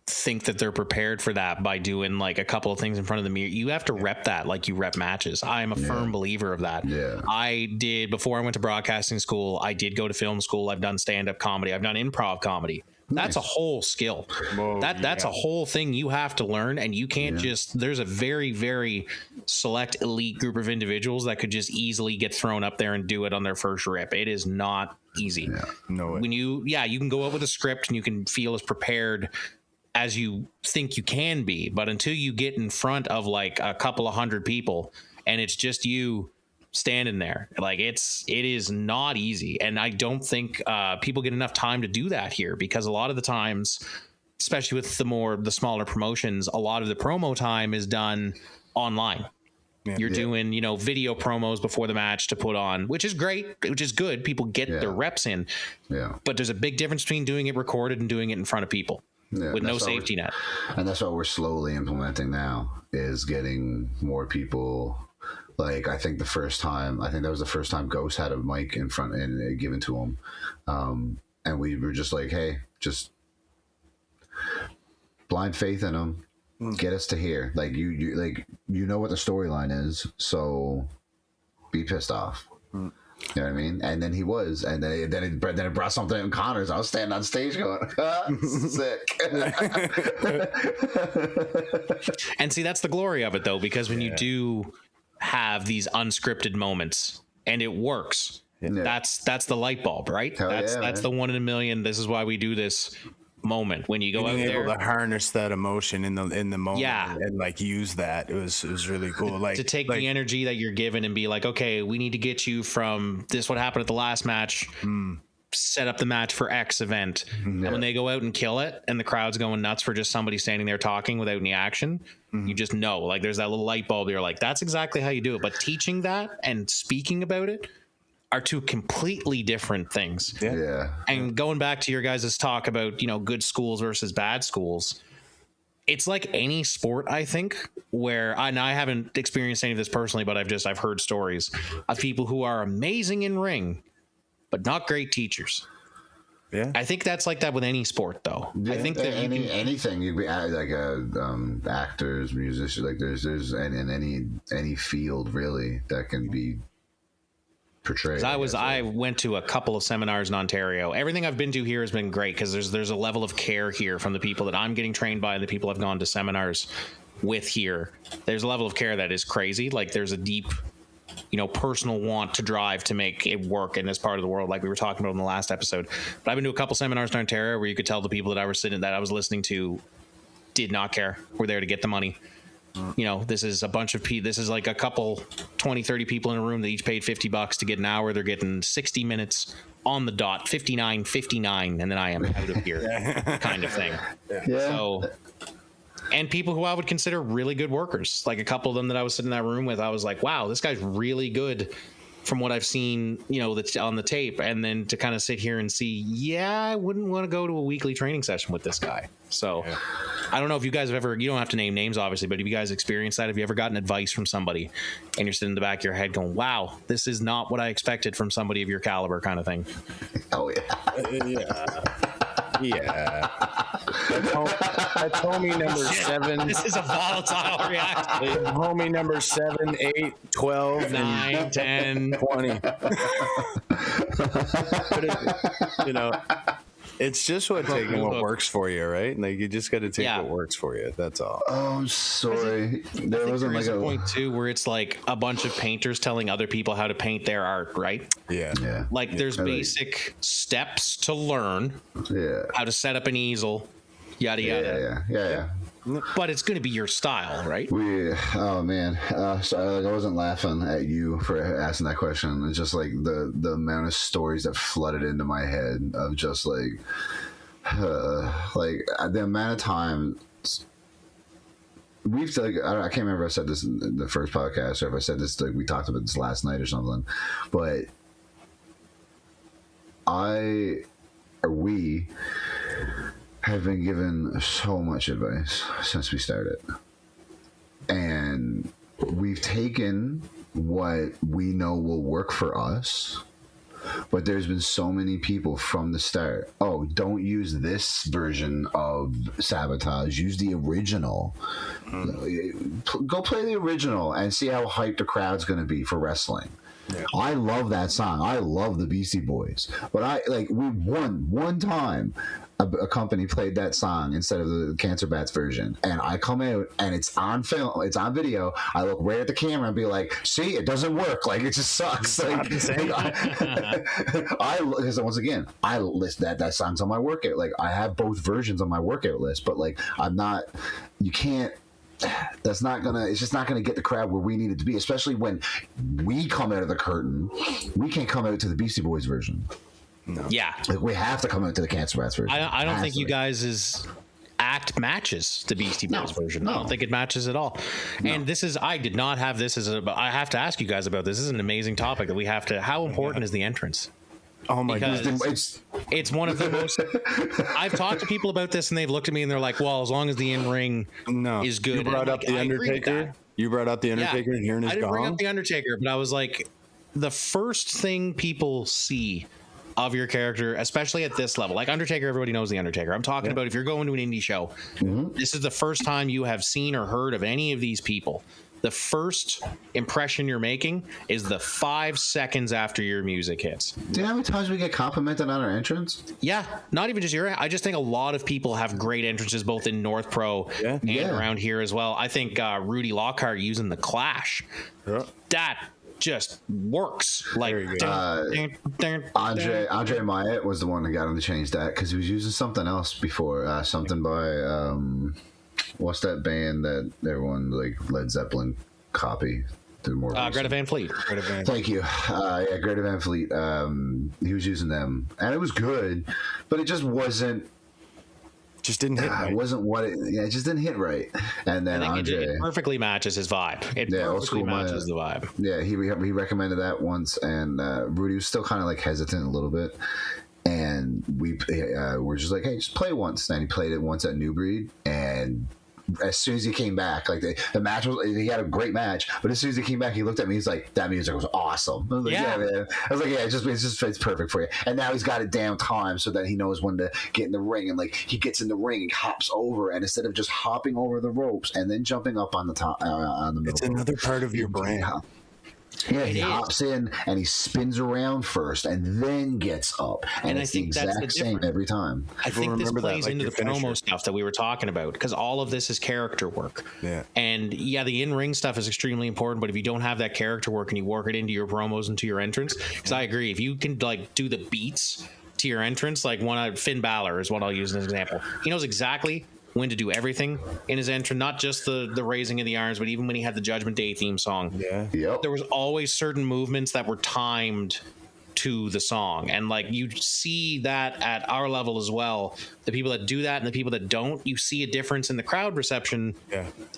think that they're prepared for that by doing like a couple of things in front of the mirror. You have to rep that like you rep matches. I am a firm believer of that. Yeah. I did, before I went to broadcasting school, I did go to film school. I've done stand-up comedy. I've done improv comedy. That's a whole skill. Whoa, That's a whole thing you have to learn, and you can't just. There's a very, very select elite group of individuals that could just easily get thrown up there and do it on their first rip. It is not easy. Yeah, no way. When you can go out with a script and you can feel as prepared as you think you can be, but until you get in front of like a couple of hundred people and it's just you standing there, like it is not easy. And I don't think people get enough time to do that here, because a lot of the times, especially with the smaller promotions, a lot of the promo time is done online. You're doing, video promos before the match to put on, which is great, which is good. People get their reps in. Yeah. But there's a big difference between doing it recorded and doing it in front of people with no safety net. And that's what we're slowly implementing now, is getting more people. Like, I think that was the first time Ghost had a mic in front and given to him. And we were just like, hey, just blind faith in him. Get us to here. Like, you know what the storyline is, so be pissed off. You know what I mean? And then he was, and then it brought something in Connors. I was standing on stage going, sick. And see, that's the glory of it, though, because when you do have these unscripted moments and it works, that's the light bulb, right? That's the 1 in a million. This is why we do this moment. When you go out there, able to harness that emotion in the moment, and like use that, it was really cool. Like to take the energy that you're given and be like, okay, we need to get you from this, what happened at the last match, set up the match for X event. And when they go out and kill it and the crowd's going nuts for just somebody standing there talking without any action, you just know, like, there's that little light bulb. You're like, that's exactly how you do it. But teaching that and speaking about it are two completely different things. And going back to your guys' talk about, good schools versus bad schools, it's like any sport, I think, where I haven't experienced any of this personally, but I've heard stories of people who are amazing in ring but not great teachers. I think that's like that with any sport, though. I think that anything you be like actors, musicians, like there's in any field really that can be portrayed. I went to a couple of seminars in Ontario. Everything I've been to here has been great, because there's a level of care here from the people that I'm getting trained by and the people I've gone to seminars with here. There's a level of care that is crazy. Like, there's a deep, personal want to drive to make it work in this part of the world, like we were talking about in the last episode. But I've been to a couple seminars in Ontario where you could tell the people that I was listening to did not care. We're there to get the money. This is a bunch of people. This is like a couple 20, 30 people in a room that each paid $50 to get an hour. They're getting 60 minutes on the dot, 59.59, and then I am out of here kind of thing. So, and people who I would consider really good workers, like a couple of them that I was sitting in that room with, I was like, wow, this guy's really good from what I've seen, that's on the tape. And then to kind of sit here and see, I wouldn't want to go to a weekly training session with this guy. So I don't know if you guys have ever, you don't have to name names obviously, but have you guys experienced that? Have you ever gotten advice from somebody and you're sitting in the back of your head going, wow, this is not what I expected from somebody of your caliber, kind of thing? Oh yeah. That's homie number 7. This is a volatile reaction. Homie number 7, 8, 12, 9, 10, 20. It's just taking what works for you, right? Like, you just got to take what works for you. That's all. Oh, I'm sorry. There wasn't like a point too where it's like a bunch of painters telling other people how to paint their art, right? Yeah. Like, there's basic steps to learn. How to set up an easel, yada yada. Yeah. But it's going to be your style, right? Oh man, sorry, I wasn't laughing at you for asking that question. It's just like the amount of stories that flooded into my head of just like the amount of time we've like, I can't remember if I said this in the first podcast or if I said this, like, we talked about this last night or something, but we have been given so much advice since we started, and we've taken what we know will work for us, but there's been so many people from the start, don't use this version of Sabotage, use the original. Go play the original and see how hyped the crowd's going to be for wrestling. I love that song. I love the Beastie Boys, but we won one time. a company played that song instead of the Cancer Bats version, and I come out and it's on film, it's on video. I look right at the camera and be like, "See, it doesn't work. Like, it just sucks." Like, because once again, I list that song's on my workout. Like, I have both versions on my workout list, but like, I'm not. You can't. That's not gonna. It's just not gonna get the crowd where we need it to be, especially when we come out of the curtain. We can't come out to the Beastie Boys version. No. Yeah, like we have to come into the Cancer Bats version. I don't think you guys' act matches the Beastie Boys version. No. I don't think it matches at all. No. And this is, I did not have this as a. I have to ask you guys about this. This is an amazing topic that we have to. How important is the entrance? Oh my god! It's one of the most. I've talked to people about this, and they've looked at me and they're like, "Well, as long as the in ring is good." You brought up the Undertaker. You brought up the Undertaker, and hearing his gong. I didn't bring up the Undertaker, but I was like, the first thing people see of your character, especially at this level, like Undertaker, everybody knows the Undertaker. I'm talking about if you're going to an indie show, this is the first time you have seen or heard of any of these people. The first impression you're making is the 5 seconds after your music hits. Do you know how many times we get complimented on our entrance? Yeah, not even just your. I just think a lot of people have great entrances, both in North Pro and around here as well. I think Rudy Lockhart using the Clash, that just works. Like Andre Myatt was the one that got him to change that because he was using something else before, something by what's that band that everyone like Led Zeppelin copy? Greta Van Fleet. Thank you. Greta Van Fleet. He was using them, and it was good, but it just wasn't. Just didn't hit right. It wasn't what it. Yeah, it just didn't hit right. And then Andre, it perfectly matches his vibe. It perfectly matches the vibe. Yeah, he recommended that once, and Rudy was still kind of like hesitant a little bit. And we were just like, hey, just play once. And he played it once at New Breed, and as soon as he came back, like the match was, he had a great match, but as soon as he came back, he looked at me, he's like, that music was awesome. I was like, yeah man. I was like, yeah, it's perfect for you. And now he's got it down time so that he knows when to get in the ring, and like he gets in the ring and hops over, and instead of just hopping over the ropes and then jumping up on the top on the middle, it's another part of your brain. Yeah, he hops in and he spins around first and then gets up. And it's the exact same every time. I think this plays into the promo stuff that we were talking about, because all of this is character work. Yeah. And yeah, the in-ring stuff is extremely important, but if you don't have that character work and you work it into your promos and to your entrance, because I agree, if you can like do the beats to your entrance, like Finn Balor is what I'll use as an example. He knows exactly when to do everything in his entrance, not just the raising of the arms, but even when he had the Judgment Day theme song. Yeah. Yep. There was always certain movements that were timed to the song. And like you see that at our level as well. The people that do that and the people that don't, you see a difference in the crowd reception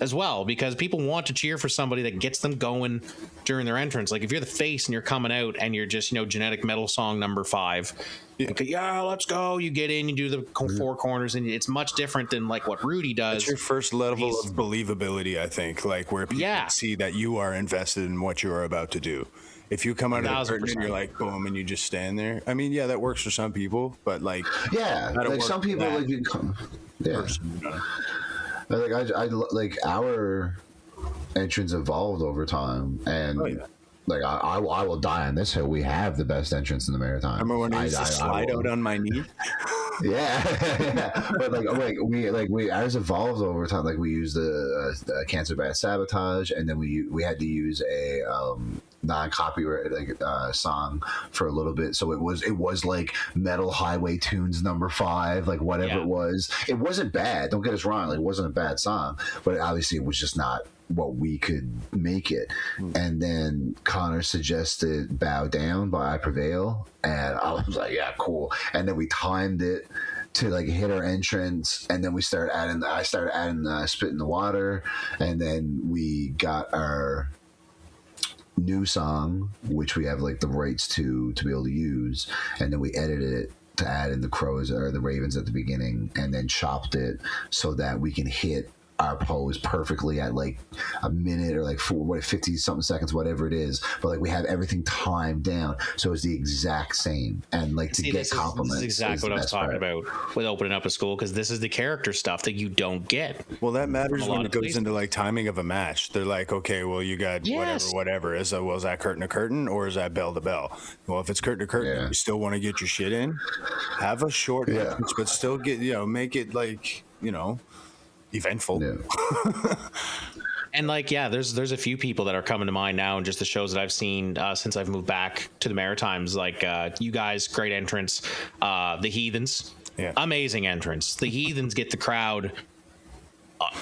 as well, because people want to cheer for somebody that gets them going during their entrance. Like if you're the face and you're coming out and you're just, Genetic Metal song number 5, let's go. You get in, you do the 4 corners, and it's much different than like what Rudy does. It's your first level of believability, I think, like where people see that you are invested in what you are about to do. If you come out of the curtain and you're like, boom, and you just stand there. I mean, that works for some people, but like, like some people like you come, like our entrance evolved over time, and like I will die on this hill. We have the best entrance in the Maritime. Remember when I used to slide out on my knee? But we ours evolved over time. Like we used the Cancer Bats Sabotage, and then we had to use a non-copyright song for a little bit. So it was like Metal Highway Tunes number 5, like whatever it was. It wasn't bad. Don't get us wrong. Like it wasn't a bad song, but obviously it was just not what we could make it. And then Connor suggested Bow Down by I Prevail, and I was like, yeah, cool. And then we timed it to like hit our entrance, and then I started adding Spit in the Water, and then we got our new song, which we have like the rights to be able to use, and then we edited it to add in the crows or the ravens at the beginning, and then chopped it so that we can hit our pose perfectly at like a minute or like 50 something seconds, whatever it is, but like we have everything timed down so it's the exact same, and like to get compliments. This is exactly what I was talking about with opening up a school, because this is the character stuff that you don't get. Well, that matters when it goes into like timing of a match. They're like, okay, well, you got whatever. Is that curtain to curtain or is that bell to bell? Well, if it's curtain to curtain, you still want to get your shit in. Have a short entrance, but still get make it like eventful. Yeah. And like, there's a few people that are coming to mind now, and just the shows that I've seen since I've moved back to the Maritimes. Like you guys, great entrance. The Heathens, amazing entrance. The Heathens get the crowd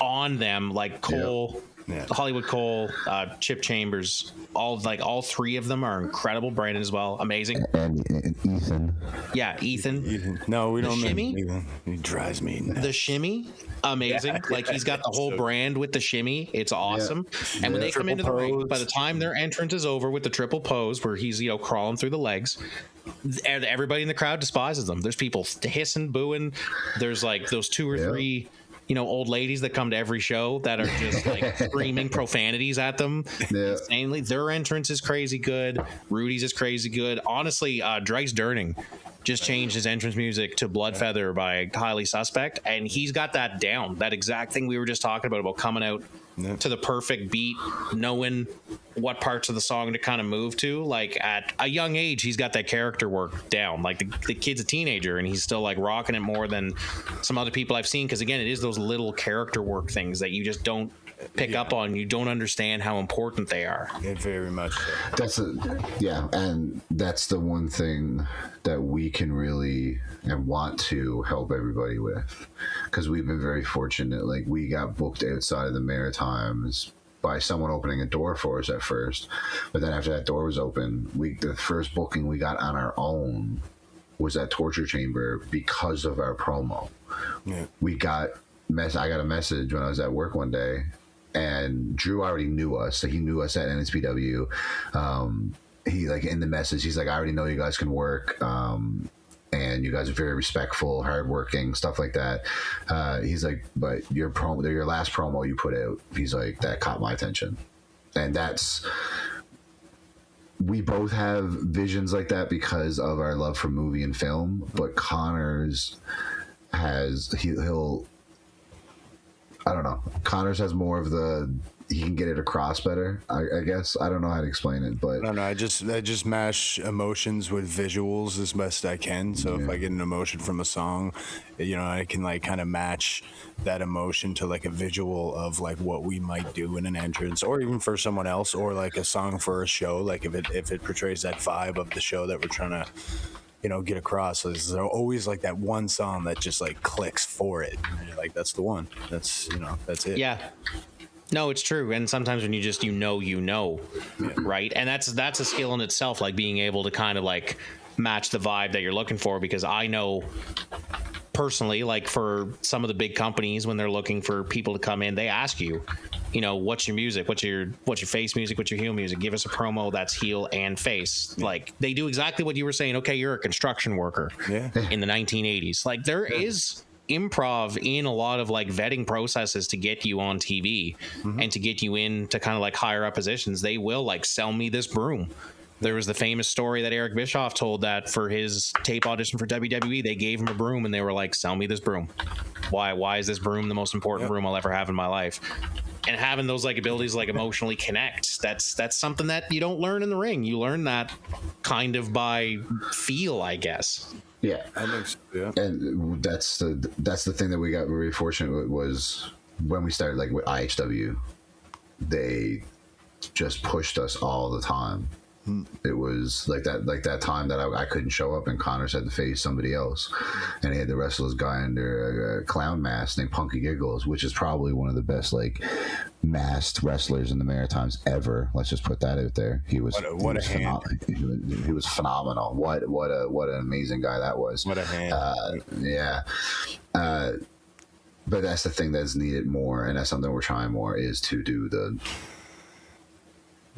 on them, like Cole. Hollywood Cole, Chip Chambers, all three of them are incredible. Brandon as well, amazing. And Ethan. Yeah, Ethan. No, we don't. Shimmy. He drives me nuts. The shimmy, amazing. Like he's got the whole brand with the shimmy. It's awesome. And when they come into the ring, by the time their entrance is over with the triple pose, where he's crawling through the legs, everybody in the crowd despises them. There's people hissing, booing. There's like those two or three old ladies that come to every show that are just like screaming profanities at them insanely. Their entrance is crazy good. Rudy's is crazy good. Honestly, Dreis Durning just changed his entrance music to Blood Feather by Highly Suspect, and he's got that down. That exact thing we were just talking about coming out to the perfect beat, knowing what parts of the song to kind of move to. Like at a young age, he's got that character work down. Like the kid's a teenager and he's still like rocking it more than some other people I've seen. Because again, it is those little character work things that you just don't pick up on. You don't understand how important they are. Very much so. And that's the one thing that we can really and want to help everybody with, because we've been very fortunate. Like we got booked outside of the Maritimes by someone opening a door for us at first, but then after that door was open, the first booking we got on our own was at Torture Chamber because of our promo. We got I got a message when I was at work one day, and Drew already knew us. So he knew us at NSPW. He like in the message, he's like, I already know you guys can work. And you guys are very respectful, hardworking, stuff like that. He's like, but your last promo you put out, he's like, that caught my attention. And we both have visions like that because of our love for movie and film. But Connors I don't know. Connors has more of he can get it across better, I guess. I don't know how to explain it, but I don't know. I just mash emotions with visuals as best I can. So if I get an emotion from a song, I can like kind of match that emotion to like a visual of like what we might do in an entrance, or even for someone else, or like a song for a show. Like if it portrays that vibe of the show that we're trying to get across. So there's always like that one song that just like clicks for it. And you're like, that's the one. That's that's it. Yeah. No, it's true. And sometimes when you just right? And that's a skill in itself, like being able to kind of like match the vibe that you're looking for. Because I know personally, like for some of the big companies, when they're looking for people to come in, they ask you, what's your music? What's your face music? What's your heel music? Give us a promo that's heel and face. Like they do exactly what you were saying. Okay, you're a construction worker in the 1980s. Like there is improv in a lot of like vetting processes to get you on TV and to get you in to kind of like higher up positions. They will like sell me this broom. There was the famous story that Eric Bischoff told that for his tape audition for WWE, they gave him a broom and they were like, sell me this broom. Why is this broom the most important broom I'll ever have in my life? And having those like abilities like emotionally connect, that's something that you don't learn in the ring. You learn that kind of by feel, I guess. Yeah, I think so, yeah. And that's the thing that we got very fortunate with, was when we started like with IHW, they just pushed us all the time. It was like that time that I couldn't show up and Connors had to face somebody else, and he had to wrestle this guy under a clown mask named Punky Giggles, which is probably one of the best like masked wrestlers in the Maritimes ever. Let's just put that out there. He was phenomenal. What an amazing guy that was. What a hand. But that's the thing that's needed more, and that's something we're trying more, is to do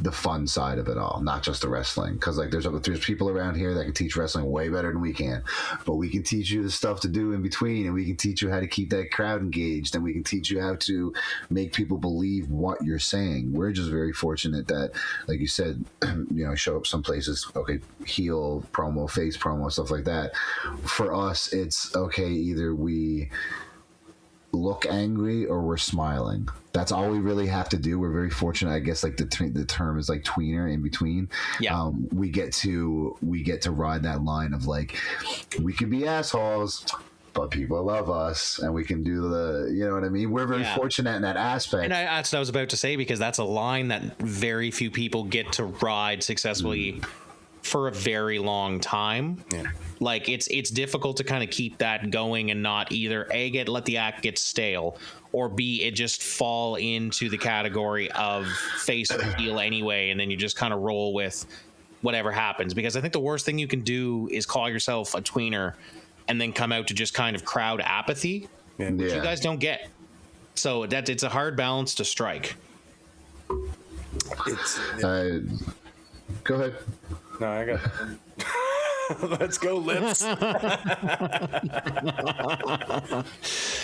the fun side of it all, not just the wrestling. Because like there's people around here that can teach wrestling way better than we can, but we can teach you the stuff to do in between, and we can teach you how to keep that crowd engaged, and we can teach you how to make people believe what you're saying. We're just very fortunate that, like you said, show up some places, okay, heel promo, face promo, stuff like that. For us, it's okay, either we look angry or we're smiling. That's all we really have to do. We're very fortunate, I guess, like the term is like tweener, in between. Yeah. We get to ride that line of like, we could be assholes, but people love us, and we can do the, you know what I mean? We're very fortunate in that aspect. And that's what I was about to say, because that's a line that very few people get to ride successfully for a very long time. Yeah. Like it's difficult to kind of keep that going and not either let the act get stale, or B, it just fall into the category of face or heel anyway, and then you just kind of roll with whatever happens. Because I think the worst thing you can do is call yourself a tweener and then come out to just kind of crowd apathy, which you guys don't get. So it's a hard balance to strike. Go ahead. No, I got Let's go, Lips.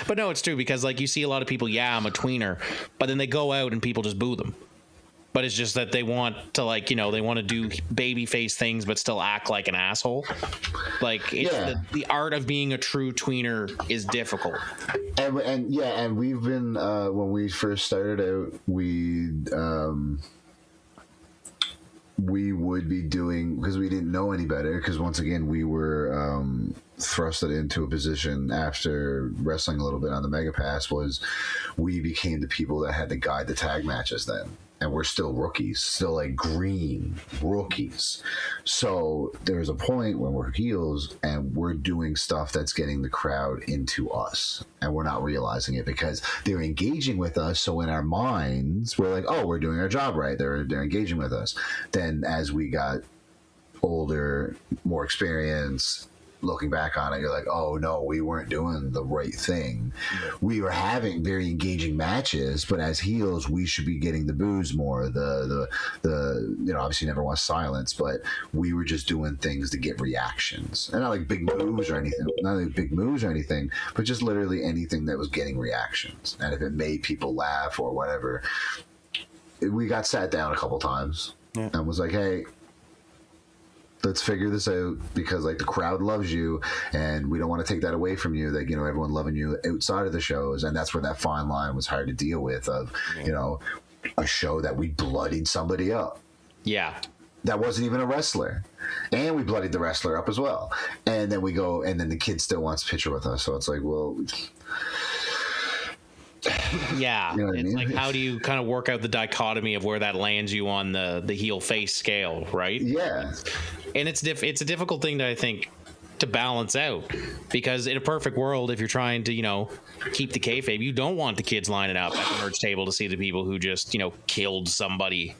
But no, it's true, because like you see a lot of people, I'm a tweener, but then they go out and people just boo them. But it's just that they want to, like, they want to do baby face things but still act like an asshole. Like the art of being a true tweener is difficult. And we've been when we first started out, we would be doing, because we didn't know any better, because once again we were thrusted into a position after wrestling a little bit on the Mega Pass, was we became the people that had to guide the tag matches then. And we're still rookies, still like green rookies. So there's a point when we're heels and we're doing stuff that's getting the crowd into us, and we're not realizing it because they're engaging with us. So in our minds, we're like, oh, we're doing our job right. They're engaging with us. Then as we got older, more experience, looking back on it, you're like, oh no, we weren't doing the right thing. We were having very engaging matches, but as heels, we should be getting the boos more. The obviously never want silence, but we were just doing things to get reactions, and not like big moves or anything, but just literally anything that was getting reactions. And if it made people laugh or whatever, we got sat down a couple times and was like, hey, let's figure this out, because like the crowd loves you and we don't want to take that away from you, that everyone loving you outside of the shows. And that's where that fine line was hard to deal with, of a show that we bloodied somebody up, that wasn't even a wrestler, and we bloodied the wrestler up as well, and then we go, and then the kid still wants a picture with us. So it's like, well, it's like, how do you kind of work out the dichotomy of where that lands you on the heel face scale, right? And it's a difficult thing to, I think, to balance out, because in a perfect world, if you're trying to keep the kayfabe, you don't want the kids lining up at the merch table to see the people who just killed somebody.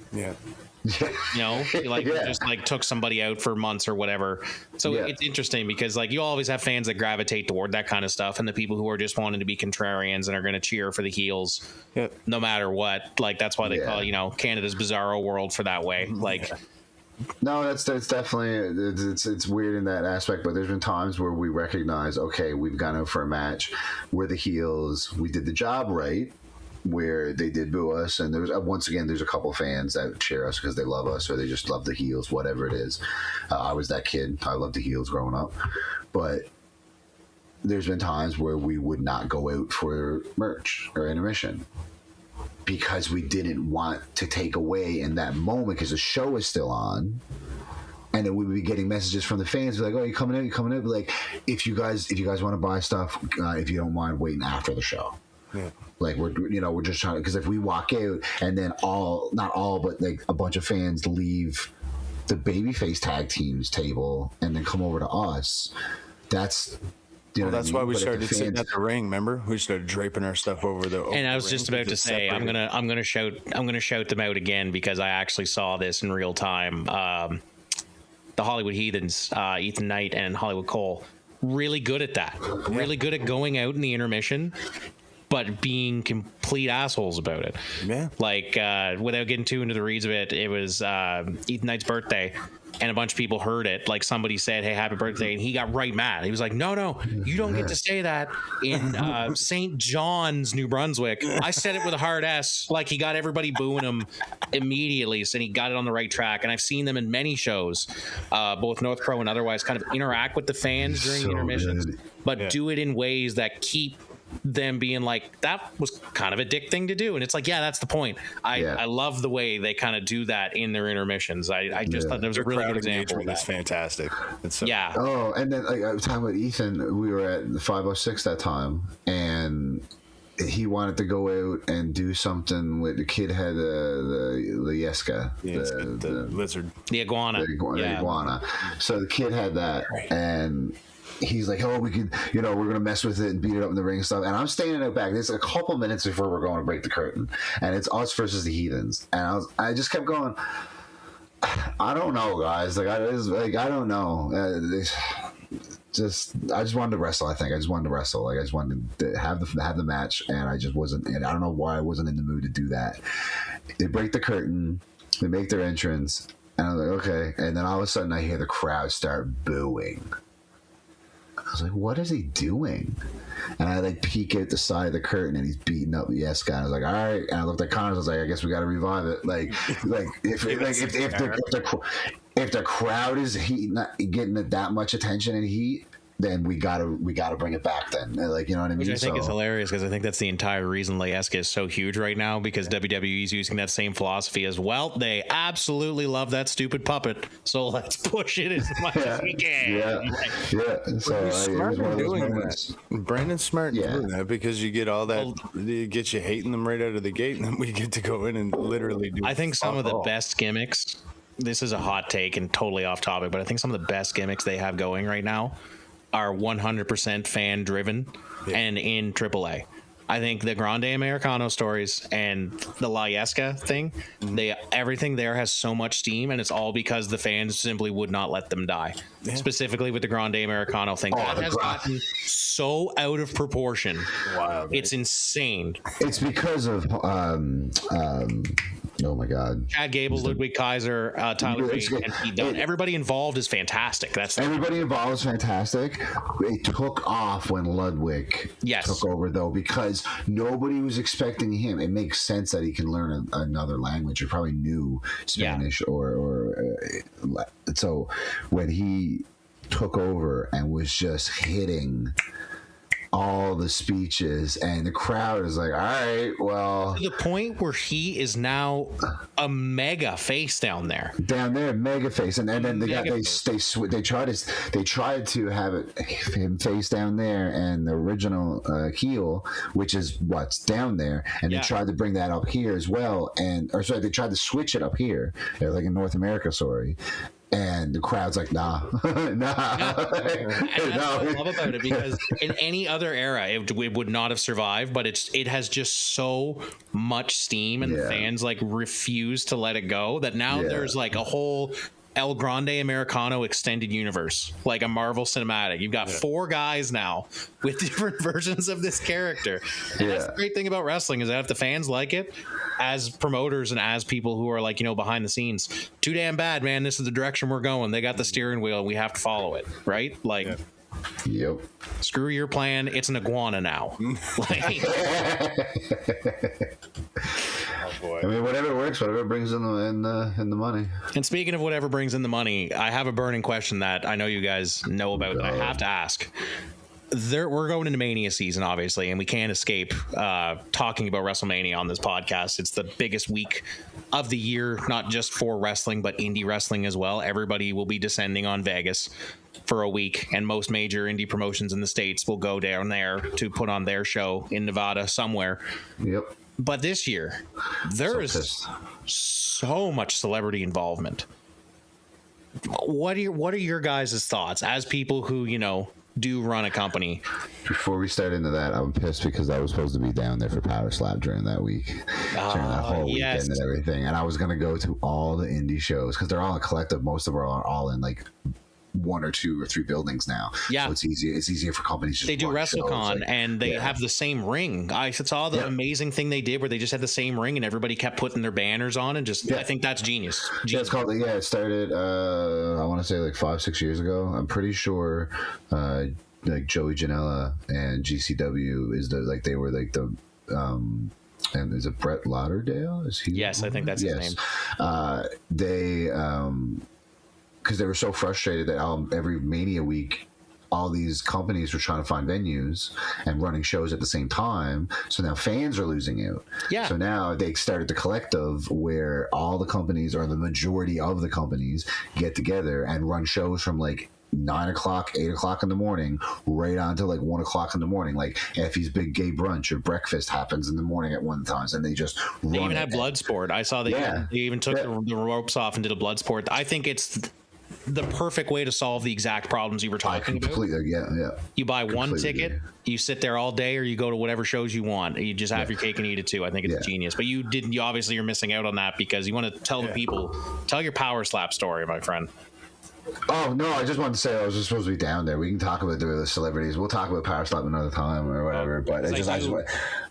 Just like took somebody out for months or whatever. So it's interesting, because like you always have fans that gravitate toward that kind of stuff, and the people who are just wanting to be contrarians and are going to cheer for the heels no matter what. Like that's why they call Canada's Bizarro World for that way. Like no, that's definitely, it's weird in that aspect, but there's been times where we recognize, okay, we've gone out for a match, we're the heels, we did the job right, where they did boo us, and there's once again there's a couple fans that cheer us because they love us, or they just love the heels, whatever it is. I was that kid. I loved the heels growing up, but there's been times where we would not go out for merch or intermission because we didn't want to take away in that moment, because the show is still on. And then we would be getting messages from the fans like, "Oh, you coming out? You coming out?" But like, if you guys want to buy stuff, if you don't mind waiting after the show. Like we're just trying to, because if we walk out and then not all, but like a bunch of fans leave the babyface tag teams table and then come over to us, that's that's why we started sitting at the ring. Remember, we started draping our stuff over the. And I was just about to say, I'm gonna shout them out again, because I actually saw this in real time. The Hollywood Heathens, Ethan Knight and Hollywood Cole, really good at that. Really good at going out in the intermission but being complete assholes about it. Yeah. Like, without getting too into the reads of it, it was Ethan Knight's birthday, and a bunch of people heard it. Like, somebody said, "Hey, happy birthday," and he got right mad. He was like, "No, you don't get to say that in St. John's, New Brunswick." I said it with a hard S. Like, he got everybody booing him immediately, so he got it on the right track. And I've seen them in many shows, both North Pro and otherwise, kind of interact with the fans during the intermissions, but do it in ways that keep them being like, that was kind of a dick thing to do. And it's like, yeah, that's the point. I love the way they kind of do that in their intermissions. I just thought there was a really good example of that. That's fantastic. So, yeah. Oh, and then like, I was talking about Ethan. We were at the 506 that time, and he wanted to go out and do something with the kid had the Yeska, the lizard, the iguana, the iguana. So the kid had that, and he's like, "Oh, we could, we're gonna mess with it and beat it up in the ring and stuff." And I'm standing out back. There's a couple minutes before we're going to break the curtain, and it's us versus the Heathens. And I just kept going, I don't know, guys. I don't know. I just wanted to wrestle. I think I just wanted to wrestle. Like, I just wanted to have the match, and I just wasn't. And I don't know why I wasn't in the mood to do that. They break the curtain. They make their entrance, and I'm like, okay. And then all of a sudden, I hear the crowd start booing. I was like, what is he doing? And I like peek at the side of the curtain, and he's beating up the Yes guy. I was like, all right. And I looked at Connors. I was like, I guess we got to revive it. If the crowd is getting that much attention and heat, then we gotta bring it back. Then, like, you know what I mean? Which I think is hilarious, because I think that's the entire reason Layeska is so huge right now, because WWE is using that same philosophy as well. They absolutely love that stupid puppet, so let's push it as much as we can. So smart in doing that. Brandon's smart in doing that, because you get all that, it gets you hating them right out of the gate, and then we get to go in and literally do. I think some of the best gimmicks. This is a hot take and totally off topic, but I think some of the best gimmicks they have going right now are 100% fan driven and in AAA. I think the Grande Americano stories and the La Yesca thing, everything there has so much steam, and it's all because the fans simply would not let them die. Yeah. Specifically with the Grande Americano thing, that has gotten so out of proportion. Wow, it's insane. It's because of oh my God, Chad Gable, Ludwig Kaiser, Tyler Bate, and Pete Dunne. Everybody involved is fantastic. Everybody involved is fantastic. It took off when Ludwig took over, though, because nobody was expecting him. It makes sense that he can learn another language, or probably knew Spanish, so when he took over and was just hitting all the speeches, and the crowd is like, all right, well, to the point where he is now a mega face down there, mega face, and then they tried to have him face down there and the original heel, which is what's down there, and they tried to bring that up here as well, they tried to switch it up here, like in North America, and the crowd's like, nah. And that's what I love about it, because in any other era, it would not have survived, but it has just so much steam, and the fans like refuse to let it go, that now there's like a whole El Grande Americano extended universe, like a Marvel cinematic. You've got 4 guys now with different versions of this character. And that's the great thing about wrestling, is that if the fans like it, as promoters and as people who are like, behind the scenes, too damn bad, man. This is the direction we're going. They got the steering wheel, and we have to follow it, right? Like, yep. Screw your plan. It's an iguana now. Boy. I mean, whatever works, whatever brings in the money. And speaking of whatever brings in the money, I have a burning question that I know you guys know about that I have to ask. We're going into Mania season, obviously, and we can't escape talking about WrestleMania on this podcast. It's the biggest week of the year, not just for wrestling, but indie wrestling as well. Everybody will be descending on Vegas for a week, and most major indie promotions in the States will go down there to put on their show in Nevada somewhere. Yep. But this year, there is so much celebrity involvement. What are your guys' thoughts as people who, do run a company? Before we start into that, I'm pissed because I was supposed to be down there for Power Slap during that week, during that whole weekend and everything. And I was going to go to all the indie shows, because they're all in collective. Most of them are all in like 1 or 2 or 3 buildings now. Yeah. So it's easier for companies to they do run shows, WrestleCon like, and they have the same ring. I saw the amazing thing they did where they just had the same ring and everybody kept putting their banners on and just I think that's genius. Yeah, it's called. Yeah, it started. I want to say like 5-6 years ago. I'm pretty sure. Like Joey Janela and GCW is they were like the. And is it Brett Lauderdale? Is he? Yes, I think that's his name. They because they were so frustrated that every Mania week, all these companies were trying to find venues and running shows at the same time. So now fans are losing out. Yeah. So now they started the collective where all the companies or the majority of the companies get together and run shows from like 9 o'clock, 8 o'clock in the morning, right on to like 1 o'clock in the morning. Like Effie's Big Gay Brunch or breakfast happens in the morning at one times, and they just they even have blood sport. I saw they even took the ropes off and did a blood sport. I think it's the perfect way to solve the exact problems you were talking about. Yeah. You buy one ticket, you sit there all day, or you go to whatever shows you want. You just have your cake and eat it too. I think it's genius. But you obviously you're missing out on that because you want to tell the people, tell your power slap story, my friend. Oh no! I just wanted to say I was just supposed to be down there. We can talk about the celebrities. We'll talk about Power Slap another time or whatever. But I just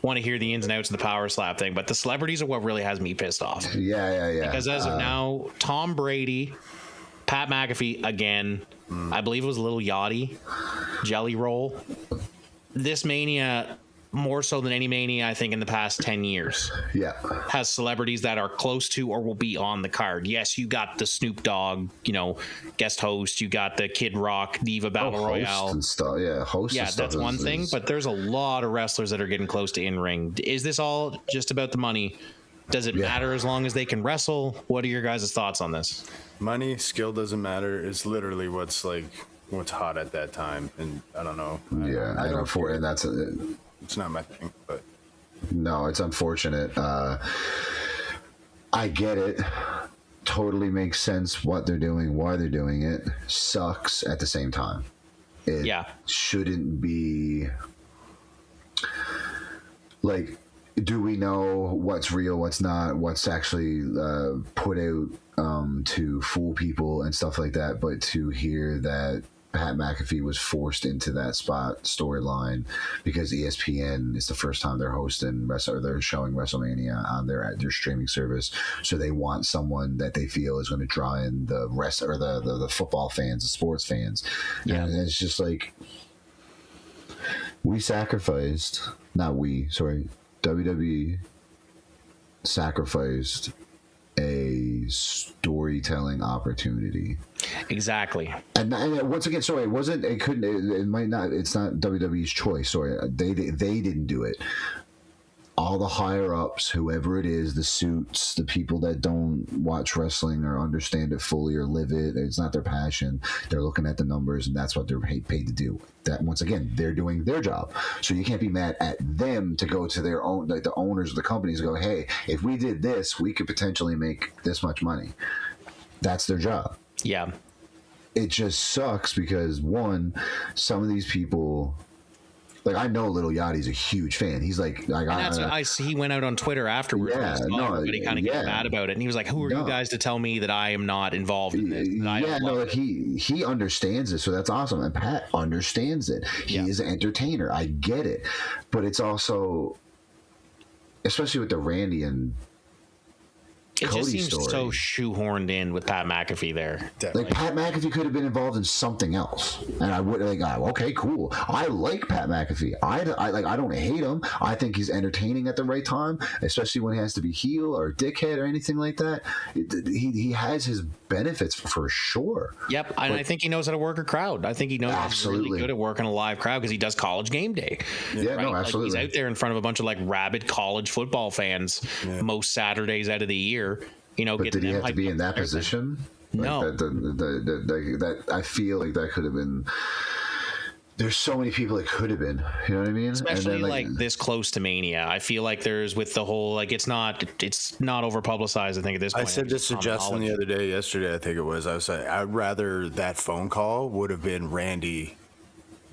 want to hear the ins and outs of the Power Slap thing. But the celebrities are what really has me pissed off. Yeah. Because as of now, Tom Brady, Pat McAfee again. I believe it was Little Yachty, Jelly Roll. This Mania, more so than any Mania, I think, in the past 10 years. Yeah. Has celebrities that are close to or will be on the card. Yes, you got the Snoop Dogg, guest host. You got the Kid Rock, Diva Battle Royale. And stuff. Yeah, host. Yeah, and stuff that's one thing, but there's a lot of wrestlers that are getting close to in-ring. Is this all just about the money? Does it matter as long as they can wrestle? What are your guys' thoughts on this? Money, skill doesn't matter. It's literally what's hot at that time. And I don't know. I don't for and that's it. It's not my thing, but no, it's unfortunate. I get it. Totally makes sense what they're doing, why they're doing it. Sucks at the same time. It shouldn't be like, do we know what's real, what's not, what's actually put out to fool people and stuff like that? But to hear that Pat McAfee was forced into that spot storyline because ESPN is the first time they're hosting or they're showing WrestleMania on their streaming service, so they want someone that they feel is going to draw in the rest or the football fans, the sports fans. And it's just like WWE sacrificed a storytelling opportunity. Exactly. And once again, sorry, it's not WWE's choice. Sorry, they didn't do it. All the higher ups, whoever it is, the suits, the people that don't watch wrestling or understand it fully or live it, it's not their passion. They're looking at the numbers, and that's what they're paid to do. That, once again, they're doing their job. So you can't be mad at them to go to their own, like the owners of the companies, and go, hey, if we did this, we could potentially make this much money. That's their job. Yeah. It just sucks because, one, some of these people. Like, I know Little Yachty's a huge fan. He's like he went out on Twitter afterwards. Everybody kind of get mad about it, and he was like, "Who are you guys to tell me that I am not involved in this?" He understands it, so that's awesome. And Pat understands it. He is an entertainer. I get it, but it's also, especially with the Randy and it Cody just seems story, so shoehorned in with Pat McAfee there. Like, Pat McAfee could have been involved in something else, and I would okay, cool. I like Pat McAfee. I don't hate him. I think he's entertaining at the right time, especially when he has to be heel or dickhead or anything like that. He has his benefits for sure. Yep, and I think he knows how to work a crowd. I think he knows he's really good at working a live crowd because he does College Game Day. Yeah, right? No, absolutely. Like, he's out there in front of a bunch of rabid college football fans most Saturdays out of the year. But did he have to be in that position? No. That I feel like that could have been. There's so many people it could have been. You know what I mean? Especially and then, this close to Mania. I feel like there's with the whole it's not over publicized. I think at this point. I said this to Justin yesterday. I think it was. I was saying I'd rather that phone call would have been Randy.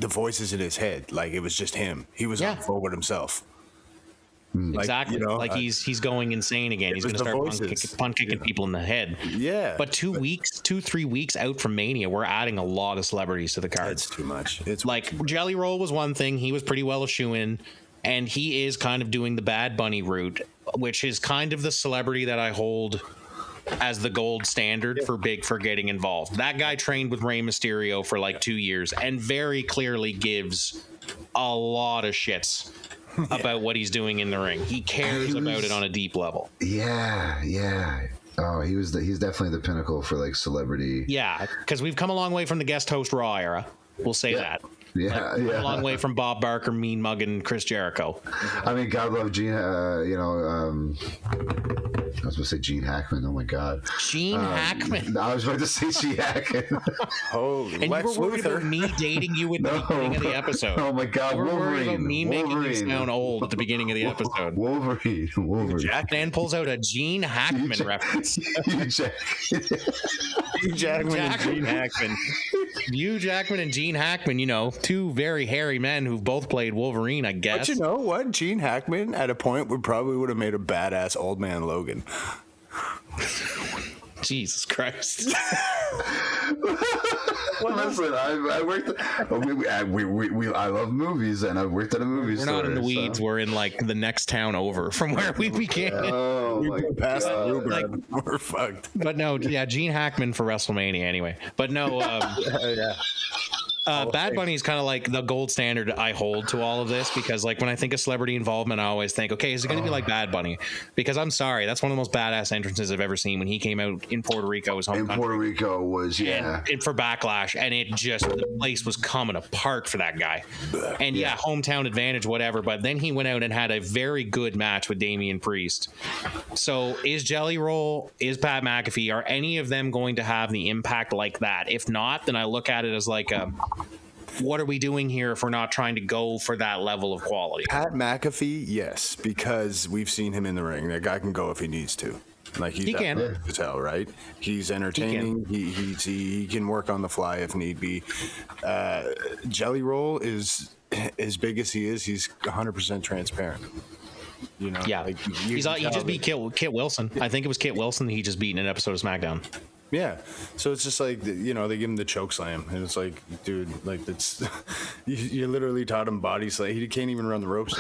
The voices in his head, like it was just him. He was on the phone with himself. Exactly. you know, like he's going insane again. He's going to start punt kicking people in the head. Yeah. But 3 weeks out from Mania, we're adding a lot of celebrities to the card. It's too much. It's like Jelly Roll was one thing. He was pretty well a shoo-in, and he is kind of doing the Bad Bunny route, which is kind of the celebrity that I hold as the gold standard for getting involved. That guy trained with Rey Mysterio for like 2 years and very clearly gives a lot of shits about what he's doing in the ring. He cares about it on a deep level. Yeah. Oh, he's definitely the pinnacle for like celebrity. Yeah, because we've come a long way from the guest host Raw era. We'll say that. Yeah, a long way from Bob Barker, Mean Muggin, Chris Jericho. I mean, God love Gene. I was going to say Gene Hackman. Oh my God, Gene Hackman. I was about to say Gene Hackman. And you were worried about me dating you at the beginning of the episode. Oh my God, you were worried about me making you Wolverine. sound old at the beginning of the episode. Wolverine. Dan pulls out a Gene Hackman reference. Hugh Jackman and Gene Hackman. Hugh Jackman and Gene Hackman, you know, two very hairy men who've both played Wolverine, I guess. But you know what? Gene Hackman at a point would have made a badass old man Logan. Jesus Christ. Well, listen, I worked. I love movies, and I've worked at a movie store. We're not in the weeds. So. We're in like the next town over from where we began. Oh my past God. the we're fucked. But no, yeah, Gene Hackman for WrestleMania anyway. But no, Bad Bunny is kind of like the gold standard I hold to all of this, because like when I think of celebrity involvement, I always think, okay, is it going to be like Bad Bunny? Because I'm sorry, that's one of the most badass entrances I've ever seen. When he came out in Puerto Rico, his home country. Puerto Rico was and for Backlash, and it just, the place was coming apart for that guy. And yeah, hometown advantage, whatever. But then he went out and had a very good match with Damian Priest. So is Jelly Roll, is Pat McAfee, are any of them going to have the impact like that? If not, then I look at it as like a, what are we doing here if we're not trying to go for that level of quality? Pat McAfee, yes, because we've seen him in the ring. That guy can go if he needs to. Like he can as hell, right? He's entertaining. He can work on the fly if need be. Jelly Roll is as big as he is. He's 100% transparent. You know, yeah. Like, he just beat Kit Wilson. I think it was Kit Wilson that he just beat in an episode of SmackDown. Yeah, so it's just like, you know, they give him the choke slam, and it's like, dude, like that's you literally taught him body slam. He can't even run the ropes,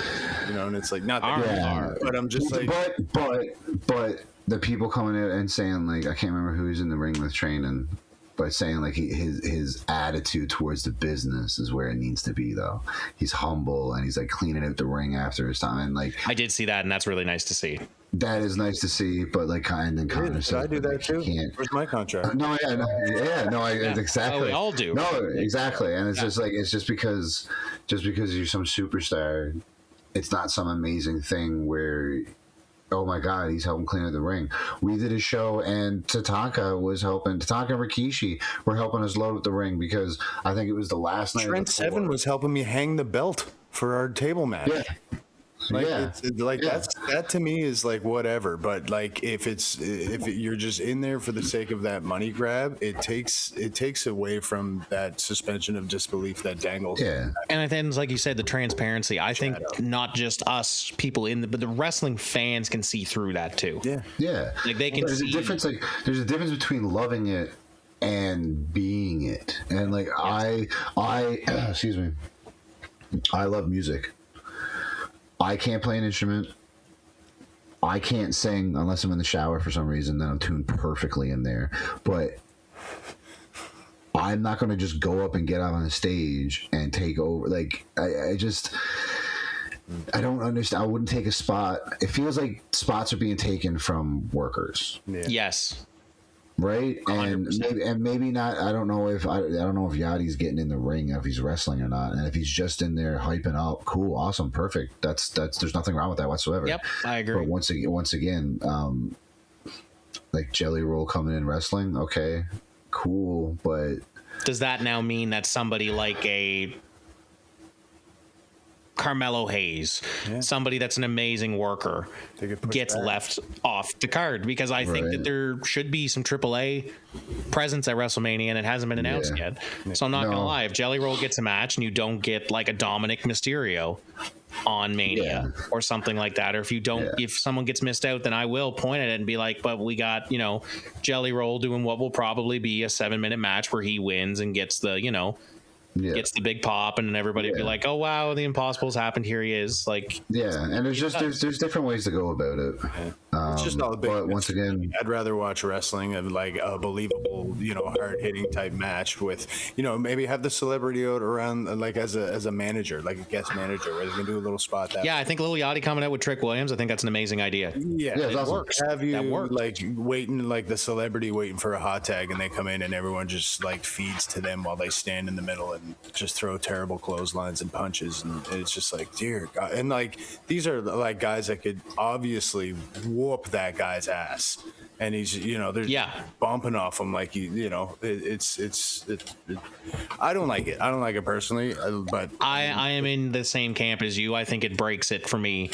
you know, and it's like not that but I'm just like, but the people coming out and saying like, I can't remember who he's in the ring with training, but saying like his attitude towards the business is where it needs to be though. He's humble and he's like cleaning out the ring after his time, and like I did see that, and that's really nice to see. That is nice to see, but like kind and Connor said, I do that too. Where's my contract? Exactly. We all do. No, exactly, and it's just like it's just because you're some superstar, it's not some amazing thing where, oh my God, he's helping clean up the ring. We did a show and Tatanka and Rikishi were helping us load up the ring because I think it was the last night. Trent Seven was helping me hang the belt for our table match. Yeah. Like, that to me is like whatever, but like if you're just in there for the sake of that money grab, it takes away from that suspension of disbelief that dangles. Yeah, and then like you said, the transparency. I think not just us people but the wrestling fans can see through that too. Yeah. Like they can. There's a difference. Like there's a difference between loving it and being it. And like I excuse me, I love music. I can't play an instrument. I can't sing unless I'm in the shower for some reason. Then I'm tuned perfectly in there. But I'm not going to just go up and get out on the stage and take over. Like, I don't understand. I wouldn't take a spot. It feels like spots are being taken from workers. Yeah. Yes. Right, and maybe not. I don't know if Yachty's getting in the ring, if he's wrestling or not, and if he's just in there hyping up, cool, awesome, perfect. That's there's nothing wrong with that whatsoever. Yep, I agree. But once again, like Jelly Roll coming in wrestling, okay, cool, but does that now mean that somebody like a Carmelo Hayes, somebody that's an amazing worker, gets left off the card? Because I think that there should be some AAA presence at WrestleMania, and it hasn't been announced yet. So I'm not gonna lie, if Jelly Roll gets a match and you don't get like a Dominic Mysterio, on Mania or something like that. Or if you don't, if someone gets missed out, then I will point at it and be like, but we got, Jelly Roll doing what will probably be a 7-minute match where he wins and gets the, gets the big pop, and then everybody be like, oh wow, the impossible's happened, here he is. Like, and there's different ways to go about it. It's just all big. But once again, I'd rather watch wrestling and like a believable, hard hitting type match with, maybe have the celebrity out around like as a manager, like a guest manager, where they can do a little spot. I think Lil Yachty coming out with Trick Williams, I think that's an amazing idea. It awesome. works. Have you like waiting, like the celebrity waiting for a hot tag, and they come in and everyone just like feeds to them while they stand in the middle and just throw terrible clotheslines and punches, and it's just like, dear God. And like these are like guys that could obviously whoop that guy's ass, and he's they're bumping off him like it's I don't like it. I don't like it personally, but I am in the same camp as you. I think it breaks it for me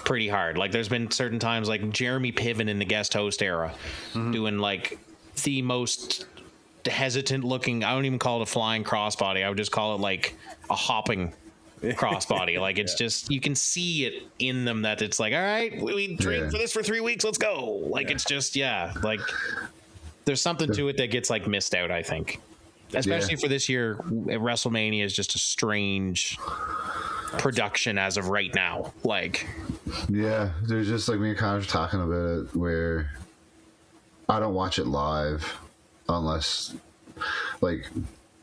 pretty hard. Like there's been certain times like Jeremy Piven in the guest host era doing like the most hesitant looking, I don't even call it a flying crossbody, I would just call it like a hopping crossbody. Like it's just, you can see it in them that it's like, all right, we trained for this for 3 weeks, let's go. Like it's just like there's something to it that gets like missed out, I think, especially for this year. WrestleMania is just a strange production as of right now. Like there's just like me and Connor talking about it, where I don't watch it live unless like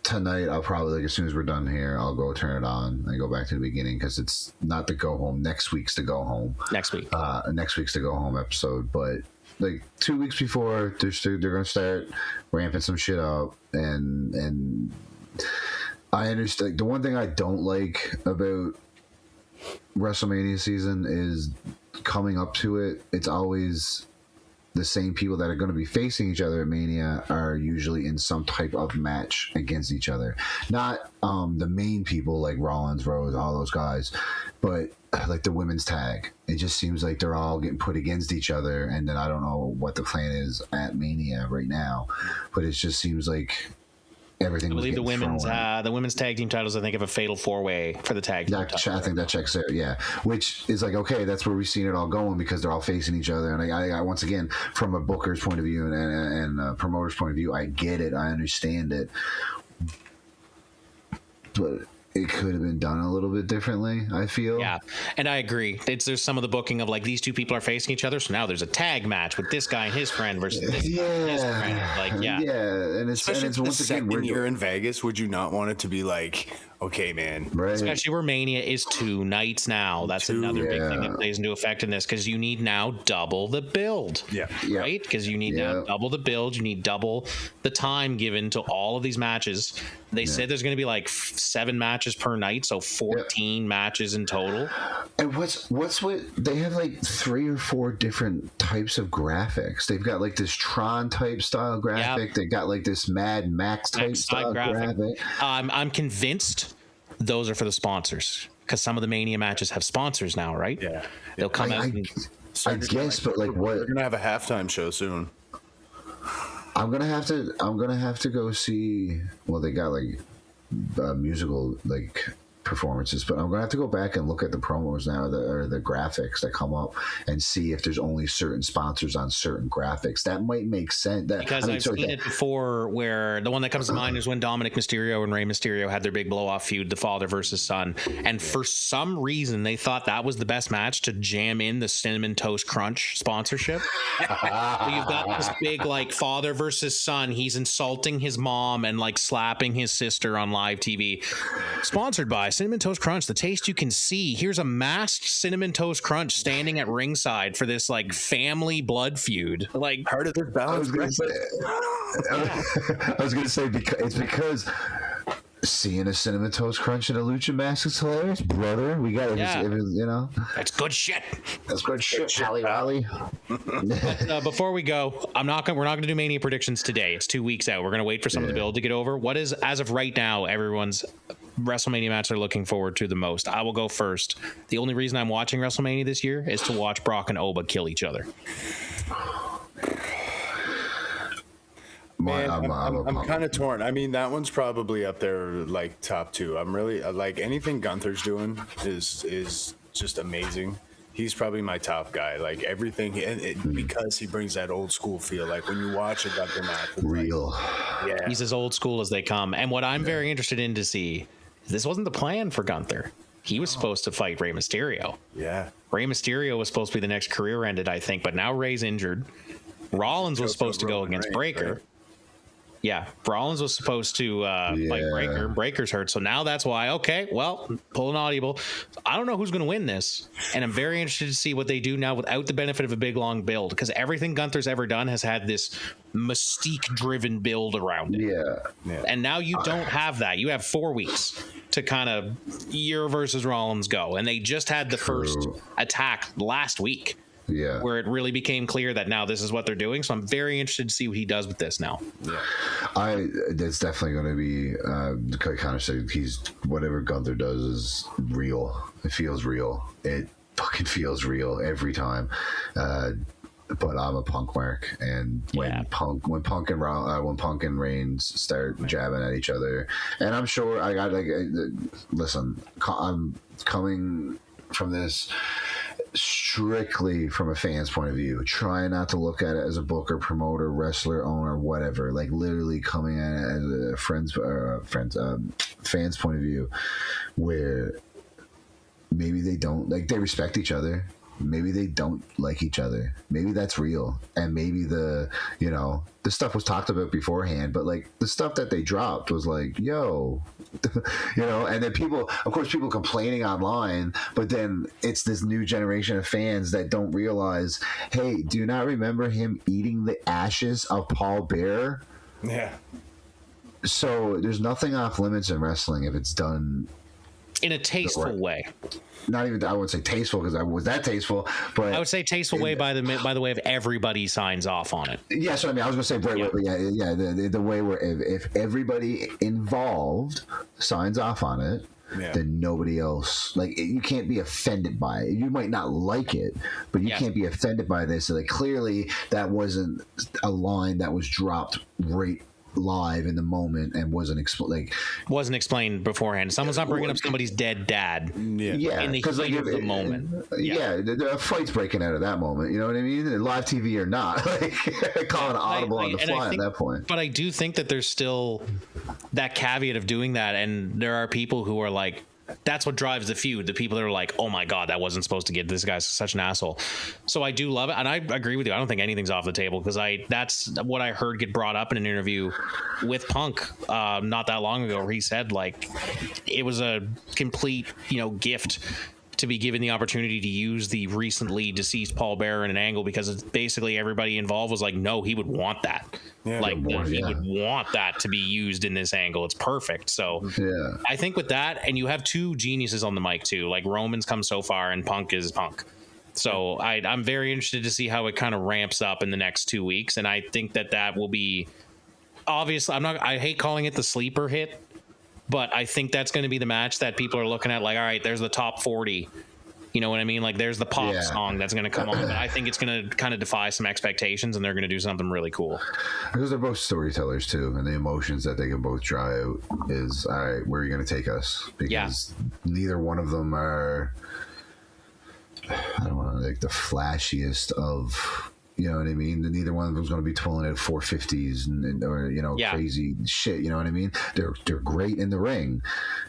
tonight. I'll probably, like, as soon as we're done here, I'll go turn it on and go back to the beginning, because it's not the go home. Next week's the go home. Next week's the go home episode. But like 2 weeks before, they're gonna start ramping some shit up, and I understand. Like, the one thing I don't like about WrestleMania season is coming up to it. It's always the same people that are going to be facing each other at Mania are usually in some type of match against each other. Not the main people like Rollins, Rose, all those guys, but like the women's tag. It just seems like they're all getting put against each other, and then I don't know what the plan is at Mania right now, but it just seems like everything. I believe the women's tag team titles, I think, have a fatal 4-way for the tag team titles. I think that checks out, which is like, okay, that's where we've seen it all going, because they're all facing each other. And I once again, from a booker's point of view and a promoter's point of view, I get it, I understand it, but it could have been done a little bit differently, I feel. Yeah, and I agree. There's some of the booking of like, these two people are facing each other, so now there's a tag match with this guy and his friend versus this guy and his friend. Like, and it's once again, when you're in Vegas, would you not want it to be like, okay, man, right? Especially where Mania is 2 nights now. That's another big thing that plays into effect in this, because you need now double the build. Right? Because you need now double the build. You need double the time given to all of these matches. They said there's going to be like 7 matches per night, so 14 matches in total. And what's with, they have like 3 or 4 different types of graphics. They've got like this Tron type style graphic. They got like this Mad Max type style graphic. I'm convinced those are for the sponsors, because some of the Mania matches have sponsors now, right? They'll come out. I guess, but like, what? We're gonna have a halftime show soon. I'm gonna have to go see. Well, they got like musical like performances, but I'm gonna have to go back and look at the promos now, or the graphics that come up, and see if there's only certain sponsors on certain graphics. That might make sense. Because I've seen it before, where the one that comes to mind is when Dominic Mysterio and Rey Mysterio had their big blow-off feud, the father versus son, and for some reason they thought that was the best match to jam in the Cinnamon Toast Crunch sponsorship. So you've got this big like father versus son. He's insulting his mom and like slapping his sister on live TV. Sponsored by Cinnamon Toast Crunch, the taste you can see. Here's a masked Cinnamon Toast Crunch standing at ringside for this like family blood feud. Like, part of this balance. I was gonna say because seeing a Cinnamon Toast Crunch in a lucha mask is hilarious, brother. We got it. That's good shit. That's good shit, Charlie Raleigh. But before we go, we're not gonna do Mania predictions today. It's 2 weeks out. We're gonna wait for some of the build to get over. What is, as of right now, everyone's WrestleMania match they're looking forward to the most? I will go first. The only reason I'm watching WrestleMania this year is to watch Brock and Oba kill each other. Man, I'm a I'm Punk. kind of torn. I mean, that one's probably up there, like top two. I'm really like anything Gunther's doing is just amazing. He's probably my top guy. Like everything, because he brings that old school feel. Like when you watch a Gunther match, it's Real. Like, yeah, He's as old school as they come. And what I'm very interested in to see, this wasn't the plan for Gunther. He was supposed to fight Rey Mysterio. yeah. Rey Mysterio was supposed to be the next career ended, I think, but now Rey's injured. Rollins was supposed to go Roman against Reigns, Breaker. right? Yeah, Rollins was supposed to fight Breaker. Breaker's hurt, so now that's why. Okay, well, pull an audible. I don't know who's going to win this, and I'm very interested to see what they do now without the benefit of a big long build, because everything Gunther's ever done has had this mystique-driven build around it. Yeah. And now you don't have that. You have 4 weeks to kind of year versus Rollins go, and they just had the first attack last week. Yeah. Where it really became clear that now this is what they're doing. So I'm very interested to see what he does with this now. Yeah. That's definitely going to be, kind of say he's, whatever Gunther does is real. It feels real. It fucking feels real every time. But I'm a Punk mark, and when Punk and Reigns start jabbing at each other, and I'm sure I got listen, I'm coming from this strictly from a fan's point of view, trying not to look at it as a booker, promoter, wrestler, owner, whatever. Like literally coming at it as a fans point of view, where maybe they don't like, they respect each other. Maybe they don't like each other. Maybe that's real. And maybe the stuff was talked about beforehand, but like the stuff that they dropped was like, yo, and then people complaining online, but then it's this new generation of fans that don't realize, hey, do you not remember him eating the ashes of Paul Bearer? Yeah. So there's nothing off limits in wrestling if it's done in a tasteful way. Not even, I wouldn't say tasteful, because I was that tasteful, but I would say tasteful way by the way of everybody signs off on it. Yeah, so I mean, I was going to say, the way where if everybody involved signs off on it, then nobody else, like, you can't be offended by it. You might not like it, but you can't be offended by this. So like, clearly that wasn't a line that was dropped right live in the moment and wasn't explained beforehand. Someone's not bringing up somebody's dead dad. In the heat of the moment. The fight's breaking out of that moment. You know what I mean? Live TV or not, like calling an audible on the fly at that point. But I do think that there's still that caveat of doing that, and there are people who are like, that's what drives the feud. The people that are like, oh my God, that wasn't supposed to get, this guy's such an asshole. So I do love it. And I agree with you. I don't think anything's off the table, because that's what I heard get brought up in an interview with Punk not that long ago, where he said like it was a complete, gift to be given the opportunity to use the recently deceased Paul Bearer in an angle, because it's basically everybody involved was like, no, he would want that. He would want that to be used in this angle. It's perfect. So I think with that, and you have two geniuses on the mic too, like Roman's come so far and Punk is Punk. So I'm very interested to see how it kind of ramps up in the next 2 weeks. And I think that will be, obviously, I hate calling it the sleeper hit, but I think that's going to be the match that people are looking at like, all right, there's the top 40. You know what I mean? Like there's the pop song that's going to come on, but I think it's going to kind of defy some expectations, and they're going to do something really cool. Because they're both storytellers too, and the emotions that they can both draw out is, all right, where are you going to take us? Because neither one of them are, I don't want to like the flashiest of, you know what I mean? Neither one of them's going to be pulling out 450s or crazy shit. You know what I mean? They're great in the ring,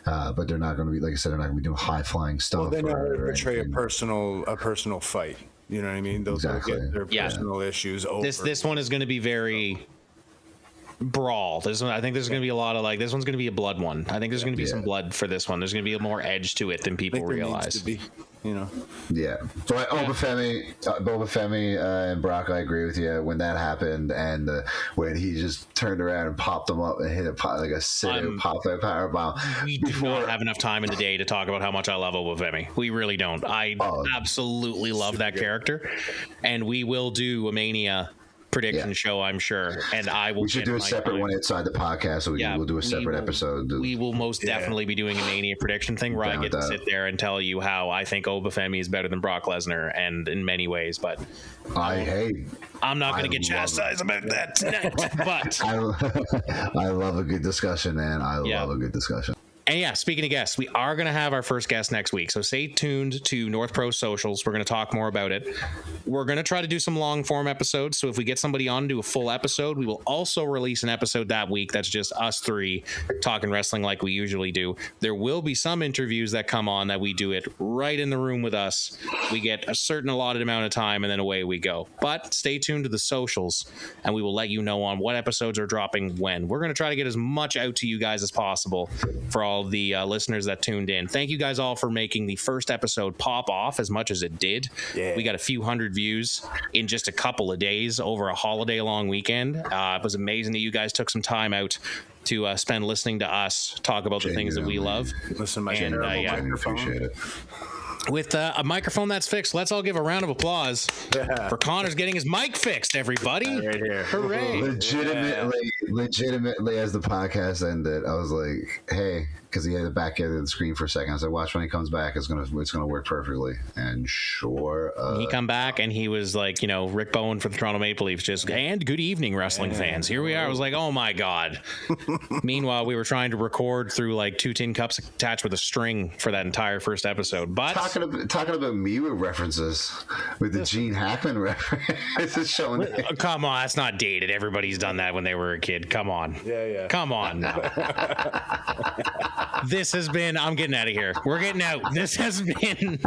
but they're not going to be, like I said, they're not going to be doing high flying stuff. Well, they know how to portray a personal fight. You know what I mean? They'll get their personal issues over. This one is going to be very brawl. This one, I think there's going to be a lot of like, this one's going to be a blood one. I think there's going to be some blood for this one. There's going to be more edge to it than people realize. Yeah. So Boba Femi and Brock, I agree with you. When that happened, and when he just turned around and popped them up and hit like a sit-out pop-out powerbomb. We do not have enough time in the day to talk about how much I love Boba Femi. We really don't. I absolutely love that character, and we will do a Mania prediction show, I'm sure. And I will. We should do a separate one inside the podcast, so we'll do a separate episode. We will most definitely be doing a Mania prediction thing where I get to sit there and tell you how I think Obafemi is better than Brock Lesnar, and in many ways. But I'm not going to get chastised about that tonight. But I love a good discussion, man. I love a good discussion. And yeah, speaking of guests, we are going to have our first guest next week. So stay tuned to North Pro Socials. We're going to talk more about it. We're going to try to do some long form episodes. So if we get somebody on to do a full episode, we will also release an episode that week that's just us three talking wrestling like we usually do. There will be some interviews that come on that we do it right in the room with us. We get a certain allotted amount of time and then away we go. But stay tuned to the socials and we will let you know on what episodes are dropping when. We're going to try to get as much out to you guys as possible for all the listeners that tuned in. Thank you guys all for making the first episode pop off as much as it did. We got a few hundred views in just a couple of days over a holiday long weekend. It was amazing that you guys took some time out to spend listening to us talk about the things that we love. Listen to my microphone. Appreciate it. With a microphone that's fixed, let's all give a round of applause for Connor's getting his mic fixed, everybody. Right here. Hooray. Legitimately, as the podcast ended, I was like, hey, because he had the back end of the screen for a second. I said, watch when he comes back, it's gonna work perfectly. And sure, he come back and he was like, Rick Bowen for the Toronto Maple Leafs, and good evening, wrestling fans. Here we are. I was like, oh my God. Meanwhile, we were trying to record through like 2 tin cups attached with a string for that entire first episode. But talking about me with references, with the Gene Hackman reference. It's showing. Come on, that's not dated. Everybody's done that when they were a kid. Come on. Yeah. Come on now. This has been, I'm getting out of here. We're getting out. This has been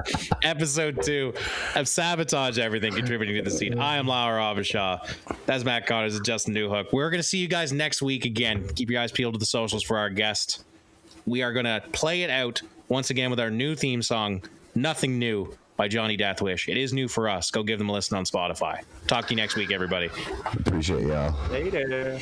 episode 2 of Sabotage Everything, contributing to the scene. I am Laura Abishaw. That's Matt Connors and Justin Newhook. We're going to see you guys next week again. Keep your eyes peeled to the socials for our guest. We are going to play it out once again with our new theme song, Nothing New, by Johnny Deathwish. It is new for us. Go give them a listen on Spotify. Talk to you next week, everybody. Appreciate y'all. Later.